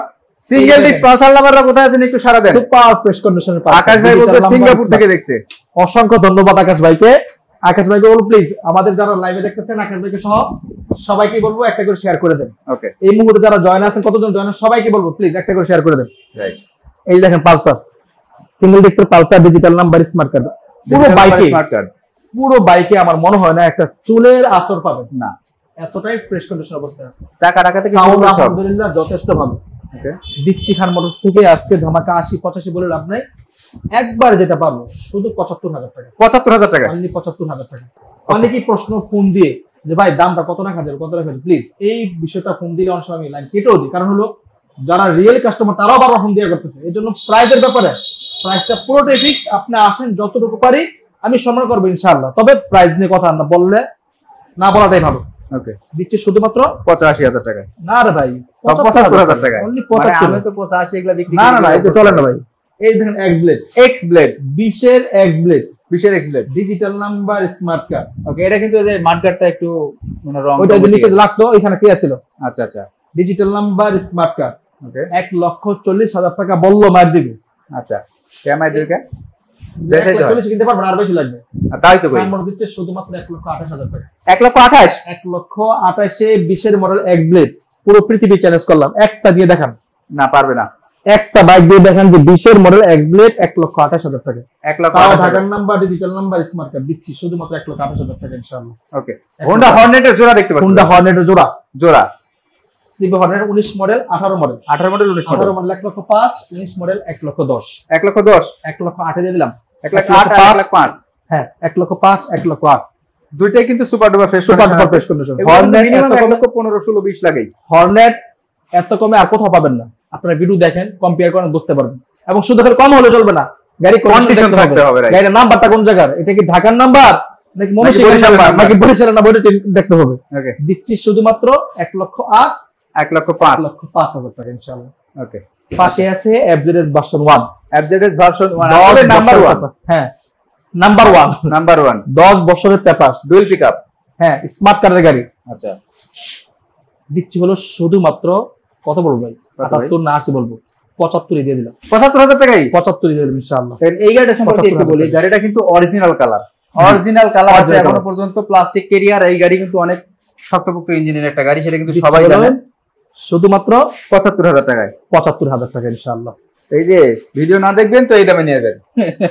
[SPEAKER 1] সিঙ্গেল ডিস্ক পালসার লাভাররা কোথায় আছেন একটু সারা দেন।
[SPEAKER 2] সুপার ফ্রেশ কন্ডিশনের পালসার।
[SPEAKER 1] আকাশ ভাই বলতে সিঙ্গাপুর থেকে দেখছে,
[SPEAKER 2] অসংখ্য ধন্যবাদ আকাশ ভাইকে। আকাশ ভাইকে বলবো প্লিজ আমাদের যারা লাইভে দেখতেছেন আকাশ ভাইকে সহ সবাইকে বলবো একটা করে শেয়ার করে দেন।
[SPEAKER 1] ওকে,
[SPEAKER 2] এই মুহূর্তে যারা জয়েন আছেন, কতজন জয়েন আছেন সবাইকে বলবো প্লিজ একটা করে শেয়ার করে দেন।
[SPEAKER 1] রাইট,
[SPEAKER 2] এই দেখেন পালসার, সিঙ্গেল ডিস্কের Pulsar, digital number, smart card, পুরো বাইকে পুরো বাইকে আমার মনে হয় না একটা চুলের আঁচড় পাবেন না, এতটাই ফ্রেশ কন্ডিশন অবস্থায় আছে।
[SPEAKER 1] চাকা টাকা থেকে
[SPEAKER 2] আলহামদুলিল্লাহ যথেষ্ট ভালো। দিচ্ছি খান মোটরস থেকে আজকে ধামাকা 80-85 বলে লাভ নাই, একবার যেটা পাবো শুধু 75,000 টাকা।
[SPEAKER 1] 75,000 টাকা,
[SPEAKER 2] অনলি 75,000 টাকা। অনেকেই প্রশ্ন ফোন দিয়ে যে ভাই দামটা কত রাখা যাবে, কত রাখা যাবে, প্লিজ এই বিষয়টা ফোন দিলে অনেক সময় আমি লাইন কেটেও দিই, কারণ হলো যারা রিয়েল কাস্টমার তারাও বারবার ফোন দিয়ে করতেছে। এই জন্য প্রাইসের ব্যাপারে প্রাইসটা পুরোটাই ফিক্সড, আপনি আসেন যতটুকু পারি আমি সম্মান করবো ইনশাআল্লাহ, তবে প্রাইস নিয়ে কথা না বললে না বলাটাই ভালো।
[SPEAKER 1] ওকে,
[SPEAKER 2] দিচ্ছি শুধুমাত্র
[SPEAKER 1] 85,000 টাকা।
[SPEAKER 2] না রে ভাই
[SPEAKER 1] 75,000 টাকা,
[SPEAKER 2] অনলি
[SPEAKER 1] মানে
[SPEAKER 2] 75।
[SPEAKER 1] আমি তো 85 এগুলা বিক্রি
[SPEAKER 2] না না না এটা চলে না ভাই। এই দেখেন এক্স ব্লেড, 20 এর এক্স ব্লেড,
[SPEAKER 1] 20 এর X Blade,
[SPEAKER 2] digital number smart card.
[SPEAKER 1] Okay, এটা কিন্তু যে মাড গার্ডটা একটু মানে রং,
[SPEAKER 2] ওইটা যে নিচে লাগতো এখানে কি ছিল।
[SPEAKER 1] আচ্ছা আচ্ছা,
[SPEAKER 2] ডিজিটাল নাম্বার স্মার্ট কার্ড।
[SPEAKER 1] ওকে,
[SPEAKER 2] 1,40,000 টাকা বললো মার দিবে।
[SPEAKER 1] আচ্ছা, কেমন দিবে?
[SPEAKER 2] 1,40,000 কিনতে পারবেন, আর বেশি লাগবে।
[SPEAKER 1] তাই তো ভাই,
[SPEAKER 2] আমার দিচ্ছে শুধুমাত্র 1,28,000 টাকা।
[SPEAKER 1] 1,28,000,
[SPEAKER 2] 1,28,000 এ 20 এর মডেল এক্স ব্লেড। পুরো পৃথিবী চ্যালেঞ্জ করলাম, একটা দিয়ে দেখান।
[SPEAKER 1] না পারবে না,
[SPEAKER 2] একটা বাইক দিয়ে দেখান যে 20 এর মডেল এক্স ব্লেড 1,28,000 টাকা।
[SPEAKER 1] 1,28,000
[SPEAKER 2] ঢাকার number, digital number, smart card দিচ্ছি শুধুমাত্র 1,28,000 টাকা ইনশাআল্লাহ।
[SPEAKER 1] ওকে, হোন্ডা হর্নেটের জোড়া দেখতে পাচ্ছেন,
[SPEAKER 2] হোন্ডা হর্নেটের জোড়া, CB Hornet 19 model, 18 model,
[SPEAKER 1] 18 model, 19 model,
[SPEAKER 2] 1,05,000, 19 model 1,10,000,
[SPEAKER 1] 1,10,000,
[SPEAKER 2] 1,08,000 দিয়ে দিলাম।
[SPEAKER 1] 1,08,000, 1,05,000,
[SPEAKER 2] হ্যাঁ 1,05,000, 1,08,000
[SPEAKER 1] দুইটাই কিন্তু super duper fresh
[SPEAKER 2] condition.
[SPEAKER 1] Hornet এত কমে 15, 16, 20 লাগেই।
[SPEAKER 2] হর্নেট এত কমে আর কোথাও পাবেন না, আপনারা ভিডিও দেখেন, কম্পেয়ার করেন, বুঝতে পারবেন। এবং শুধু কম হলে চলবে না, গাড়ি কন্ডিশন থাকতে হবে। গাড়ির নাম্বারটা কোন জায়গার, এটা কি ঢাকার নাম্বার নাকি ময়মনসিংহের নাম্বার নাকি বরিশালের নাম্বার, এটা দেখতে হবে। ওকে, দিচ্ছি শুধুমাত্র 1,08,000,
[SPEAKER 1] 1,05,000
[SPEAKER 2] টাকা ইনশাআল্লাহ।
[SPEAKER 1] ওকে,
[SPEAKER 2] পাশে আছে FZS version 1,
[SPEAKER 1] FZS version 1 number 1,
[SPEAKER 2] হ্যাঁ নাম্বার 1 10 বছরের পেপারস,
[SPEAKER 1] ডুয়াল পিকআপ,
[SPEAKER 2] হ্যাঁ স্মার্ট কার্ডের গাড়ি।
[SPEAKER 1] আচ্ছা,
[SPEAKER 2] দিচ্ছি হলো শুধুমাত্র কত বলবো ভাই, 78 না 80 বলবো, 75 দিয়ে দিলাম।
[SPEAKER 1] 75,000 টাকাই,
[SPEAKER 2] 75 দিয়ে দিলাম ইনশাআল্লাহ।
[SPEAKER 1] এই গাড়িটা সম্পর্কে একটু বলি, গাড়িটা কিন্তু অরিজিনাল কালার আছে এখনো পর্যন্ত, প্লাস্টিক ক্যারিয়ার। এই গাড়ি কিন্তু অনেক শক্তপোক্ত ইঞ্জিনের একটা গাড়ি, সেটা কিন্তু সবাই জানেন।
[SPEAKER 2] শুধুমাত্র
[SPEAKER 1] 75,000 টাকায়,
[SPEAKER 2] 75,000 টাকা ইনশাআল্লাহ।
[SPEAKER 1] এই যে ভিডিও না দেখবেন তো এই দামে নিয়ে যাবেন,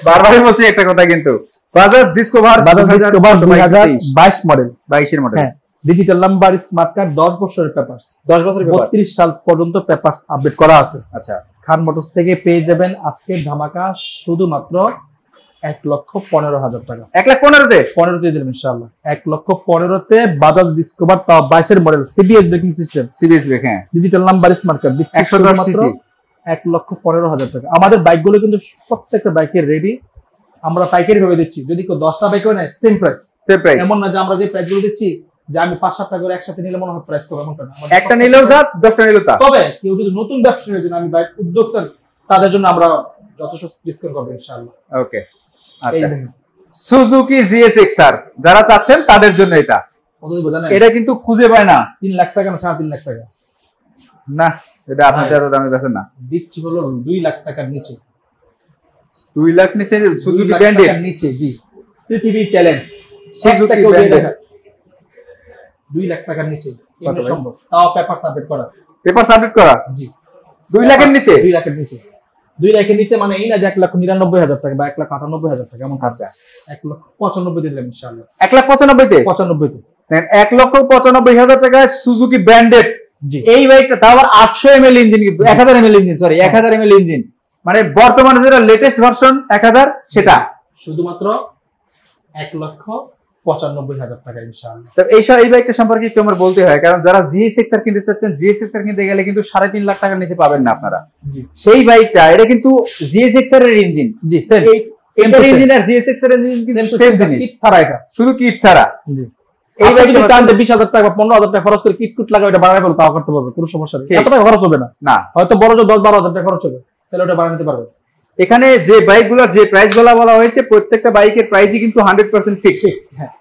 [SPEAKER 1] বারবারই বলছি একটা কথা, কিন্তু বাজাজ ডিসকভার
[SPEAKER 2] 2022 মডেল,
[SPEAKER 1] 22 এর মডেল,
[SPEAKER 2] হ্যাঁ ডিজিটাল নাম্বার, স্মার্ট কার্ড, 10 বছরের পেপারস,
[SPEAKER 1] 10 বছরের পেপারস,
[SPEAKER 2] 32 সাল পর্যন্ত পেপারস আপডেট করা আছে।
[SPEAKER 1] আচ্ছা,
[SPEAKER 2] খান মোটরস থেকে পেয়ে যাবেন আজকের ধামাকা শুধুমাত্র 1,15,000 টাকা।
[SPEAKER 1] 1,15,000 তে
[SPEAKER 2] 15 দিয়ে দিলাম ইনশাআল্লাহ। 1,15,000 তে বাজাজ ডিসকভার, তাও 22 এর model, CBS braking system,
[SPEAKER 1] CBS brake, হ্যাঁ
[SPEAKER 2] digital number, smart card,
[SPEAKER 1] 110 CC,
[SPEAKER 2] 1,15,000 টাকা। আমাদের বাইকগুলো কিন্তু প্রত্যেকটা বাইকের রেডি, আমরা পাইকারি ভাবে দিচ্ছি। যদি কেউ 10টা বাইক নেয় সেম প্রাইস, এমন না যে আমরা যে প্রাইস গুলো দিচ্ছি যে আমি 5-7টা করে একসাথে নিলে মনে হয় প্রাইস কম, এমনটা না।
[SPEAKER 1] একটা নিলেও যা, 10টা নিলেও তা।
[SPEAKER 2] তবে কেউ যদি নতুন ব্যবসায়ী হয়, যদি আমি বাইক উদ্যোক্তা, তাদের জন্য আমরা যথেষ্ট ডিসকাউন্ট করব ইনশাআল্লাহ।
[SPEAKER 1] ওকে, আচ্ছা, সুজুকি জিএসএক্সআর যারা চাচ্ছেন তাদের জন্য এটা
[SPEAKER 2] কত দিব জানেন?
[SPEAKER 1] এটা কিন্তু খুঁজে পায় না,
[SPEAKER 2] 3 লাখ টাকা না 3.5 লাখ টাকা
[SPEAKER 1] না, এটা আপনাদের এত দামে বেচেন না।
[SPEAKER 2] দিচ্ছি হলো 2 লাখ টাকার নিচে,
[SPEAKER 1] 2 লাখ নিচে সুজুকি ব্র্যান্ডেড
[SPEAKER 2] নিচে, জি পৃথিবী চ্যালেঞ্জ
[SPEAKER 1] সুজুকি ব্র্যান্ডেড
[SPEAKER 2] 2 লাখ টাকার নিচে কত সম্ভব, তাও পেপারস আপডেট করা,
[SPEAKER 1] পেপারস আপডেট করা,
[SPEAKER 2] জি
[SPEAKER 1] 2 লাখের নিচে,
[SPEAKER 2] 2 লাখের নিচে, 2 লাখের নিচে মানে এই না যে 1,99,000 টাকা বা 1,98,000 টাকা এমন। আচ্ছা, 1,95,000 দিয়ে দিলাম ইনশাআল্লাহ।
[SPEAKER 1] 1,95,000 তে
[SPEAKER 2] 95 তে
[SPEAKER 1] 1,95,000 টাকায় সুজুকি ব্র্যান্ডেড এই বাইকটা, তাও আবার 800 ml ইঞ্জিন, কিন্তু 1000 ml engine, sorry 1000 ml engine, মানে বর্তমানে যেটা লেটেস্ট ভার্সন 1000 সেটা
[SPEAKER 2] শুধুমাত্র 1,95,000 টাকা ইনশাআল্লাহ।
[SPEAKER 1] তো এই বাইকটা সম্পর্কে একটু আমার বলতে হয়, কারণ যারা জিএসএক্সআর কিনতে চাচ্ছেন, জিএসএক্সআর কিনতে গেলে কিন্তু 3.5 লাখ টাকার নিচে পাবেন না আপনারা। সেই বাইকটা, এটা কিন্তু জিএসএক্সআর এর ইঞ্জিন, জি সেম ইঞ্জিন আর জিএসএক্সআর এর ইঞ্জিন কিন্তু সেম জিনিস,
[SPEAKER 2] কিট ছাড়া, এটা
[SPEAKER 1] শুধু কিট ছাড়া।
[SPEAKER 2] জি এই বাইকটা চান যে 20,000 টাকা 15,000 টাকা খরচ করে কিট কুট লাগাও, এটা বাড়ায় ফেলো, তাও করতে পারবে, কোনো সমস্যা নেই। এত টাকা খরচ হবে না, না হয়তো বড় যে 10-12,000 টাকা খরচ হবে, তাহলে ওটা বাড়ায় নিতে পারবে।
[SPEAKER 1] এখানে যে বাইকগুলো, যে প্রাইসগুলো বলা হয়েছে, প্রত্যেকটা বাইকের প্রাইসই কিন্তু 100% ফিক্সড।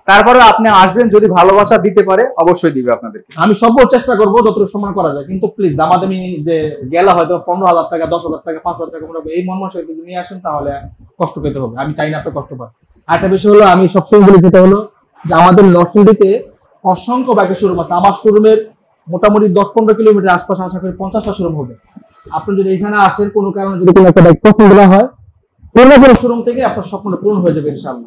[SPEAKER 1] তারপরে আপনি আসবেন, যদি ভালোবাসা দিতে পারে অবশ্যই দিবে আপনাদেরকে।
[SPEAKER 2] আমি সব চেষ্টা করবো যতটুকু সম্মান করা যায়, কিন্তু প্লিজ দামাদামি যে গেলা হয়তো 15,000 টাকা, 10,000 টাকা, 5,000 টাকা এই মন মানসিকতা যদি নিয়ে আসেন, তাহলে কষ্ট পেতে হবে। আমি চাই না আপনি কষ্ট পান। আরেকটা বিষয় হলো, আমি সবসময় বলি, যেটা হলো যে আমাদের নরসিংদীতে অসংখ্য বাইকের শোরুম আছে। আমার শোরুমের মোটামুটি 10-15 কিলোমিটার আশপাশে আশা করি 50টা শোরুম হবে। আপনি যদি এখানে আসেন, কোনো কারণে যদি কোনো একটা বাইক পছন্দ না হয়, কোনো শোরুম থেকে আপনার স্বপ্নটা পূরণ হয়ে যাবে ইনশাআল্লাহ।